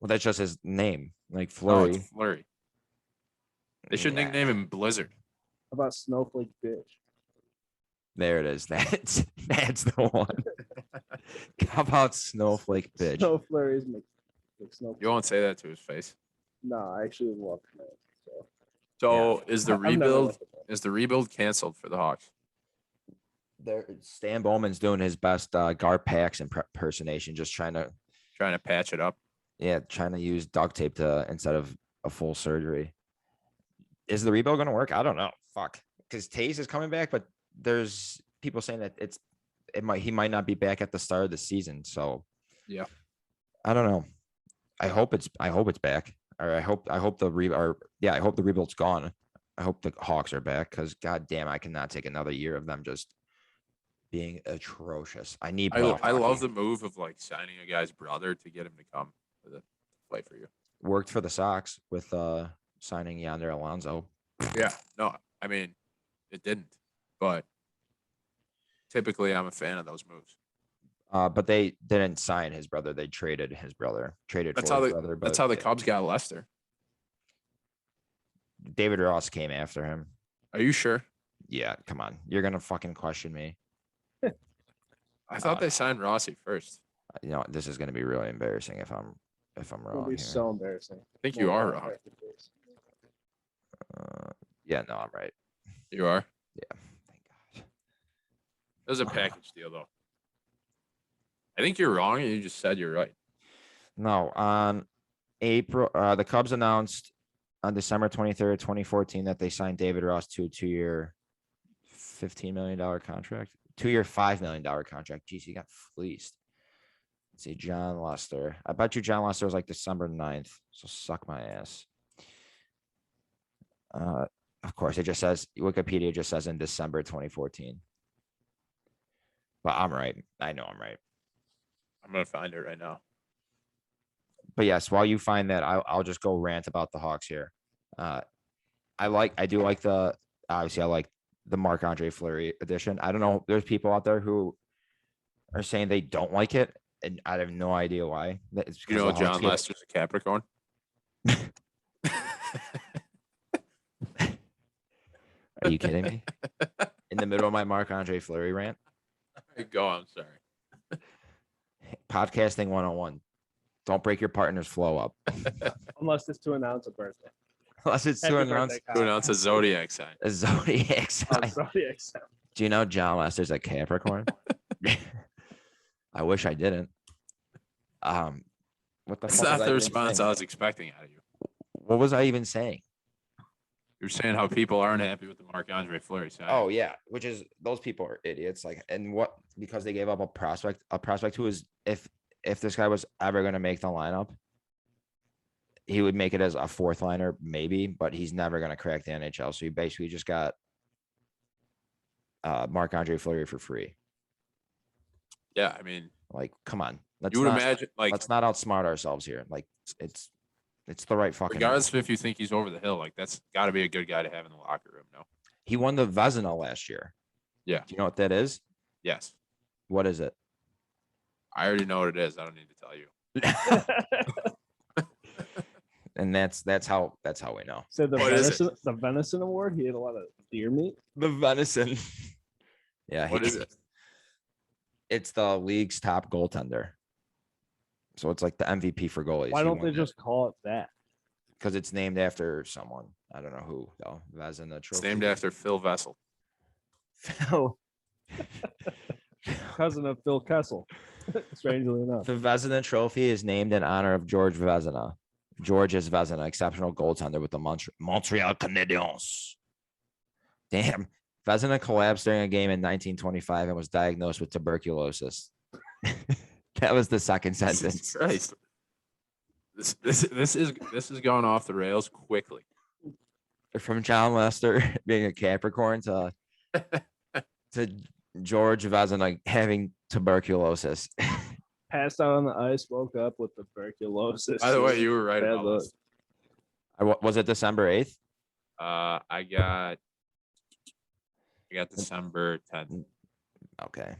Well, that's just his name, like No, Flurry. it's Flurry. They should Yeah. nickname him Blizzard. How about Snowflake bitch? There it is. That's the one. How about Snowflake bitch? Snow Flurries make snow. You won't say that to his face. No, I actually love it. So So is the I've never rebuild liked it, though. is the rebuild canceled for the Hawks? Stan Bowman's doing his best Gar Pax impersonation, just trying to Patch it up. trying to use duct tape instead of a full surgery. Is the rebuild going to work? I don't know. Fuck, because Taze is coming back, but there's people saying that he might not be back at the start of the season. So Yeah. I don't know. I hope it's back. Or I hope the rebuild's gone. I hope the Hawks are back because goddamn, I cannot take another year of them just being atrocious. I need. I love the move of like signing a guy's brother to get him to come to play for you. Worked for the Sox with signing Yonder Alonso. Yeah. No, I mean, it didn't. But typically, I'm a fan of those moves. But they didn't sign his brother. They traded his brother. That's for how his the brother. that's but how the Cubs got Lester. David Ross came after him. Are you sure? Yeah, come on. You're gonna fucking question me. I thought they signed Rossi first. You know, this is gonna be really embarrassing if I'm It'll wrong. be here. so embarrassing. I think you are wrong. Yeah, no, I'm right. You are. Thank God. It was a package deal, though. I think you're wrong, and you just said you're right. No, on April, the Cubs announced on December 23rd, 2014, that they signed David Ross to a 2-year, $15 million contract. 2-year, $5 million contract. Jeez, he got fleeced. Let's see, John Lester. I bet you John Lester was like December 9th. So suck my ass. Of course, it just says Wikipedia just says in December 2014. But I'm right. I know I'm right. I'm gonna find it right now. But yes, while you find that, I'll just go rant about the Hawks here. I do like the Marc-Andre Fleury edition. I don't know. There's people out there who are saying they don't like it, and I have no idea why. It's You know, John Lester's a Capricorn. Are you kidding me? In the middle of my Marc-Andre Fleury rant, Go. I'm sorry. podcasting 101. Don't break your partner's flow up. Unless it's to announce a birthday. Unless it's to Happy announce birthday, To Kyle. announce a zodiac sign. a zodiac Oh, sign. zodiac sign. Do you know John Lester's a Capricorn? I wish I didn't. What the That's fuck not was I the even response saying? I was expecting out of you. What was I even saying? You're saying how people aren't happy with the Marc-Andre Fleury sign. Oh yeah, which is those people are idiots. Like, and what because they gave up a prospect who is if this guy was ever going to make the lineup, he would make it as a fourth liner maybe, but he's never going to crack the NHL. So you basically just got Marc-Andre Fleury for free. Yeah, I mean, Like, come on. You would imagine, like, Let's not outsmart ourselves here. Like, it's the right fucking. regardless of if you think he's over the hill, like that's got to be a good guy to have in the locker room. No. He won the Vezina last year. Yeah. Do you know what that is? Yes. What is it? I already know what it is. I don't need to tell you. And that's how we know. So What is the venison award, he ate a lot of deer meat. The venison. Yeah. What is it? It's the league's top goaltender. So it's like the MVP for goalies. Why don't they just call it that? Because it's named after someone. I don't know who though. Vezina trophy. It's named after Phil Vessel. Phil. Cousin of Phil Kessel. Strangely enough. The Vezina Trophy is named in honor of George Vezina. Georges Vezina, exceptional goaltender with the Montreal Canadiens. Damn. Vezina collapsed during a game in 1925 and was diagnosed with tuberculosis. That was the second sentence. Christ. This is going off the rails quickly. From John Lester being a Capricorn to George Vezina having tuberculosis. Passed out on the ice, woke up with tuberculosis. By the way, you were right Bad about luck. this. Was it December 8th? I got December 10th. Okay.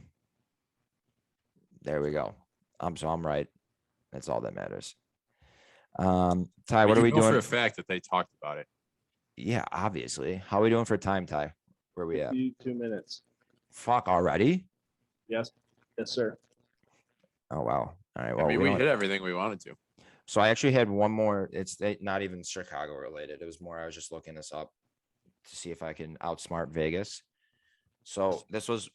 There we go. I'm right. That's all that matters. Ty, what are we doing? For a fact that they talked about it. Yeah, obviously. How are we doing for time, Ty? Where are we at? 2 minutes. Fuck already? Yes, sir. Oh wow. All right. I Well, mean, we we don't- hit everything we wanted to. So I actually had one more. It's not even Chicago related. It was more. I was just looking this up to see if I can outsmart Vegas. So this was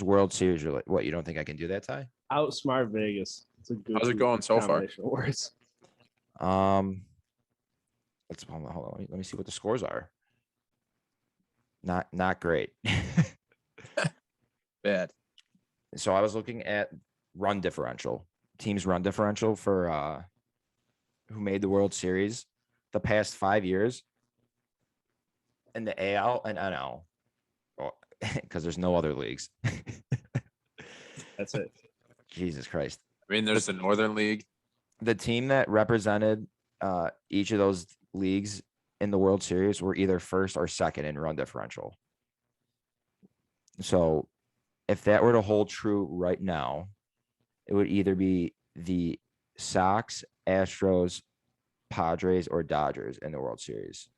World Series related. What, you don't think I can do that, Ty? Outsmart Vegas. It's a good. How's it going so far? combination of words. Let's hold on. Let me see what the scores are. Not great. Bad. So I was looking at run differential, teams run differential for who made the World Series the past 5 years in the AL and NL, because there's no other leagues. That's it. Jesus Christ. I mean, there's the Northern League. The team that represented each of those leagues in the World Series were either first or second in run differential. So if that were to hold true right now, it would either be the Sox, Astros, Padres, or Dodgers in the World Series.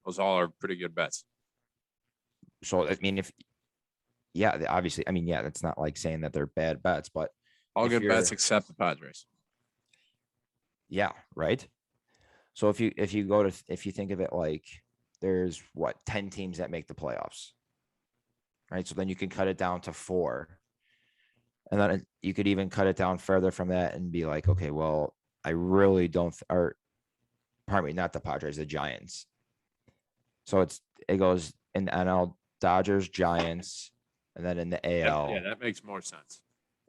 Those all are pretty good bets. So, I mean, obviously, I mean, yeah, that's not like saying that they're bad bets, but All if good you're- bets except the Padres. yeah, right. So if you think of it like there's 10 teams that make the playoffs, right? So then you can cut it down to 4. And then you could even cut it down further from that and be like, okay, well, I really don't, or pardon me, not the Padres, the Giants. So it goes in the NL, Dodgers, Giants, and then in the AL. Yeah, that makes more sense.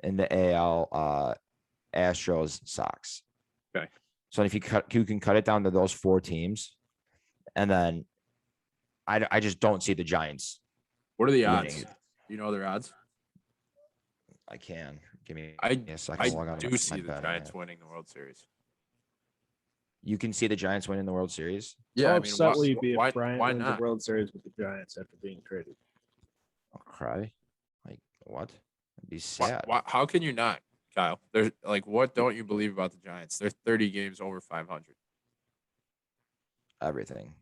In the AL, Astros, Sox. Okay. So if you can cut it down to those 4 teams, and then I just don't see the Giants. What are the winning odds? it. You know their odds? I can give me I a second. to log on I to do my see the betting Giants app. winning the World Series. You can see the Giants winning the World Series. How upset will you be why if Bryant why wins not? the World Series with the Giants after being traded? I'll cry. Like what? It'd be Why- sad. how can you not, Kyle? There's like, what don't you believe about the Giants? They're 30 games over 500. Everything.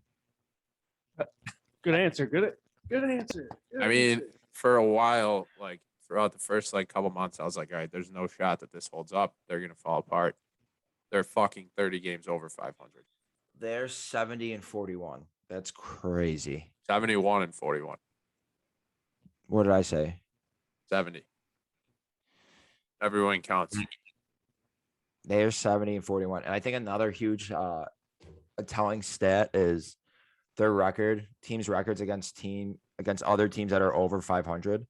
Good answer. Good answer. Good I mean, answer. for a while, like throughout the first couple months, I was like, all right, there's no shot that this holds up. They're gonna fall apart. They're fucking 30 games over 500. They're 70-41. That's crazy. 71 and 41. What did I say? 70. Everyone counts. They're 70-41. And I think another huge a telling stat is their record, teams' records against other teams that are over 500.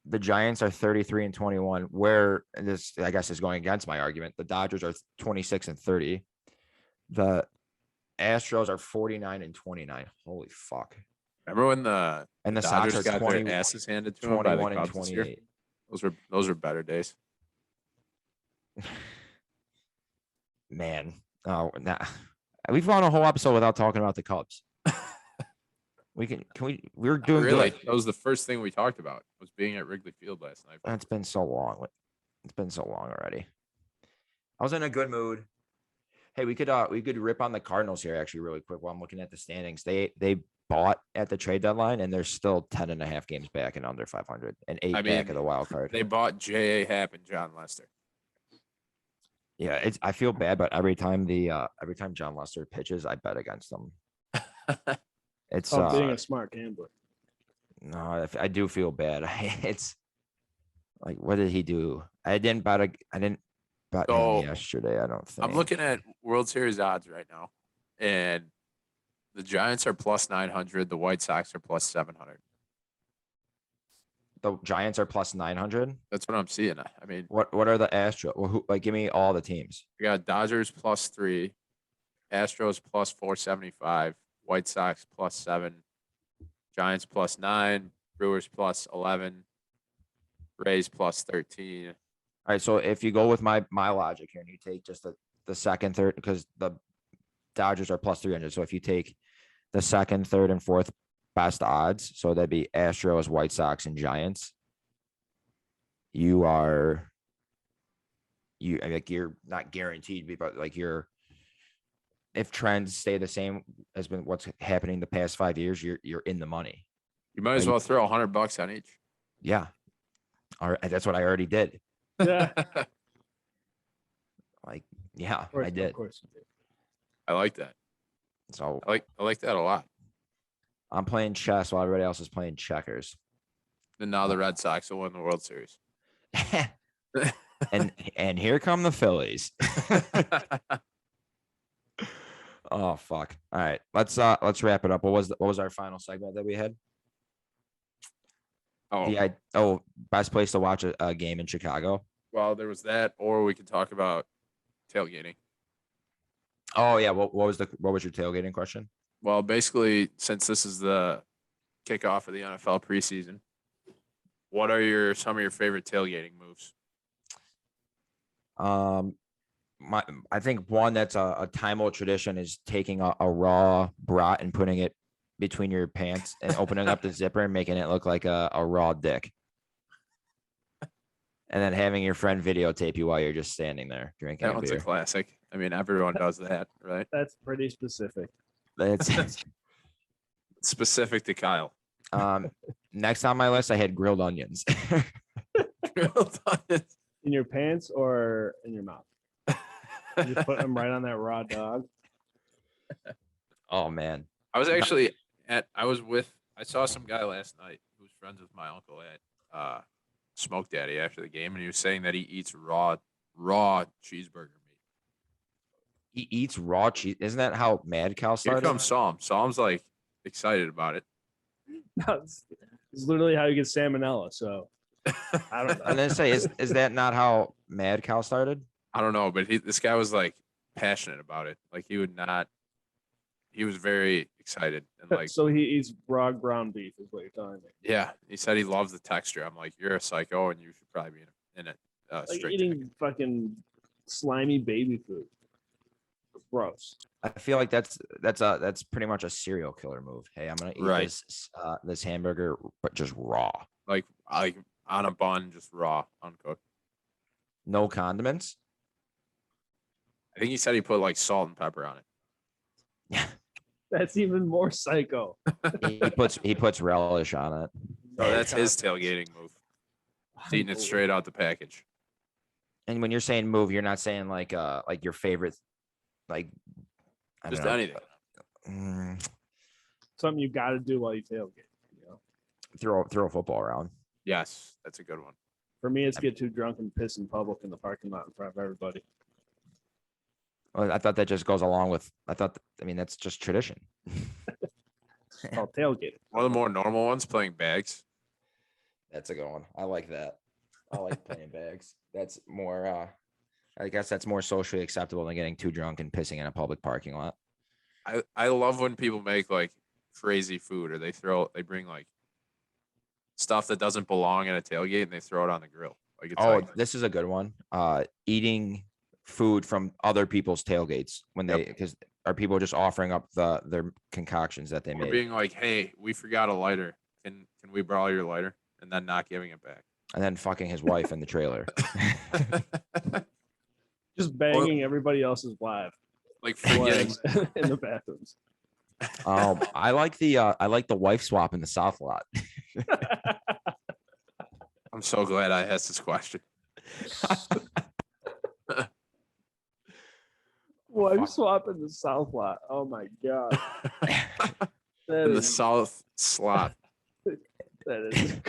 The Giants are 33-21, where this, I guess, is going against my argument. The Dodgers are 26-30. The Astros are 49-29. Holy fuck. Remember when the And the Dodgers Sox are got 20, their asses handed to them by the 21 and Cubs this year? 28. Those were better days. Man, oh, nah. We've gone a whole episode without talking about the Cubs. We're doing Really, good. that was the first thing we talked about, was being at Wrigley Field last night. It's been so long. It's been so long already. I was in a good mood. Hey, we could rip on the Cardinals here actually really quick while I'm looking at the standings. They bought at the trade deadline and they're still 10.5 games back and under 500 and 8 back of the wild card. They bought J.A. Happ and John Lester. Yeah, I feel bad, but every time John Lester pitches, I bet against them. It's being a smart gambler. No, I do feel bad. It's like, what did he do? I didn't bet him yesterday. I don't think. I'm looking at World Series odds right now, and the Giants are plus 900. The White Sox are plus 700. The Giants are plus 900. That's what I'm seeing. I mean, what are the Astros? Well, give me all the teams. We got Dodgers plus 3, Astros plus 475, White Sox plus 7, Giants plus 9, Brewers plus 11, Rays plus 13. All right, so if you go with my logic here and you take just the second, third, because the Dodgers are plus 300. So if you take the second, third, and fourth best odds, so that'd be Astros, White Sox, and Giants. You're not guaranteed, but like if trends stay the same as been what's happening the past 5 years, you're in the money. You might as well throw $100 on each. Yeah. All right. That's what I already did. Yeah. Like, yeah, Course, I did. Of course you did. I like that. So I like that a lot. I'm playing chess while everybody else is playing checkers. And now the Red Sox will win the World Series. and here come the Phillies. Oh fuck. All right. Let's wrap it up. What was our final segment that we had? Best place to watch a game in Chicago. Well, there was that, or we could talk about tailgating. Oh yeah. What was your tailgating question? Well, basically, since this is the kickoff of the NFL preseason, what are some of your favorite tailgating moves? I think one that's a time-old tradition is taking a raw brat and putting it between your pants and opening up the zipper and making it look like a raw dick. And then having your friend videotape you while you're just standing there drinking. That one's a classic. I mean, everyone does that, right? That's pretty specific. It's specific to Kyle. Next on my list, I had grilled onions. Grilled onions. In your pants or in your mouth? You just put them right on that raw dog. Oh man. I was actually I saw some guy last night who was friends with my uncle at Smoke Daddy after the game, and he was saying that he eats raw cheeseburger meat. He eats raw cheese. Isn't that how Mad Cow started? Here comes Psalm. Psalm's like excited about it. No, it's literally how you get salmonella. So I don't know. And then say, is that not how Mad Cow started? I don't know, but this guy was like passionate about it. Like he was very excited and like. So he eats raw ground beef, is what you're telling me. Yeah, he said he loves the texture. I'm like, you're a psycho, and you should probably be in it. Like Straight eating fucking slimy baby food. Gross. I feel like that's pretty much a serial killer move. Hey, I'm gonna eat this hamburger, but just raw. Like on a bun, just raw, uncooked. No condiments. I think he said he put like salt and pepper on it. Yeah. That's even more psycho. he puts relish on it. Oh, that's his tailgating move. He's eating it straight out the package. And when you're saying move, you're not saying like your favorite, like I just don't know. anything. Something you got to do while you tailgate. You know? Throw a football around. Yes, that's a good one. For me, it's get too drunk and piss in public in the parking lot in front of everybody. Well, I thought that just goes along with. That's just tradition. It's called tailgating. One of the more normal ones, playing bags. That's a good one. I like that. I like playing bags. That's more. I guess that's more socially acceptable than getting too drunk and pissing in a public parking lot. I love when people make like crazy food, or they bring like stuff that doesn't belong in a tailgate and they throw it on the grill. Like it's Oh, like, this is a good one. Eating food from other people's tailgates when Yep. they, because are people just offering up their concoctions that they or made? being like, hey, we forgot a lighter. Can we borrow your lighter? And then not giving it back. And then fucking his wife in the trailer. Just banging everybody else's wife Like forgetting. in the bathrooms. I like the wife swap in the South lot. I'm so glad I asked this question. Wife swap in the South lot. Oh my god. That In the is- South slot. that is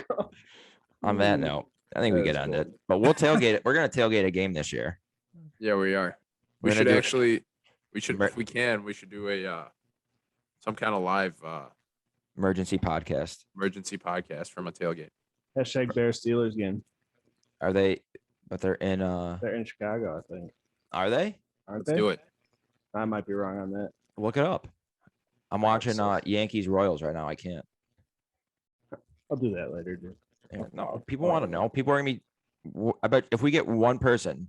On that note, I think we That could is end cool. it. But we'll tailgate it. We're gonna tailgate a game this year. Yeah, we are. We're We gonna should do- actually, we should, Mer- if we can, we should do a some kind of live Emergency podcast. emergency podcast from a tailgate. Hashtag Bear Steelers game. Are they? But they're in. They're in Chicago, I think. Are they? Aren't Let's they? do it. I might be wrong on that. Look it up. I'm I hope watching so. Yankees Royals right now. I can't. I'll do that later, dude. No, people want to know. People are gonna be. I bet if we get one person,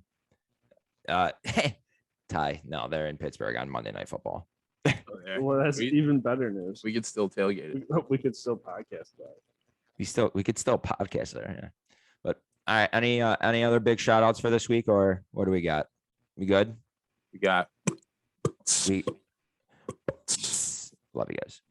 Ty. No, they're in Pittsburgh on Monday Night Football. Oh, yeah. Well, that's We- even better news. We could still tailgate it. We could still podcast that. We could still podcast there. Yeah. But all right. Any other big shout outs for this week, or what do we got? We good? We got. We love you guys.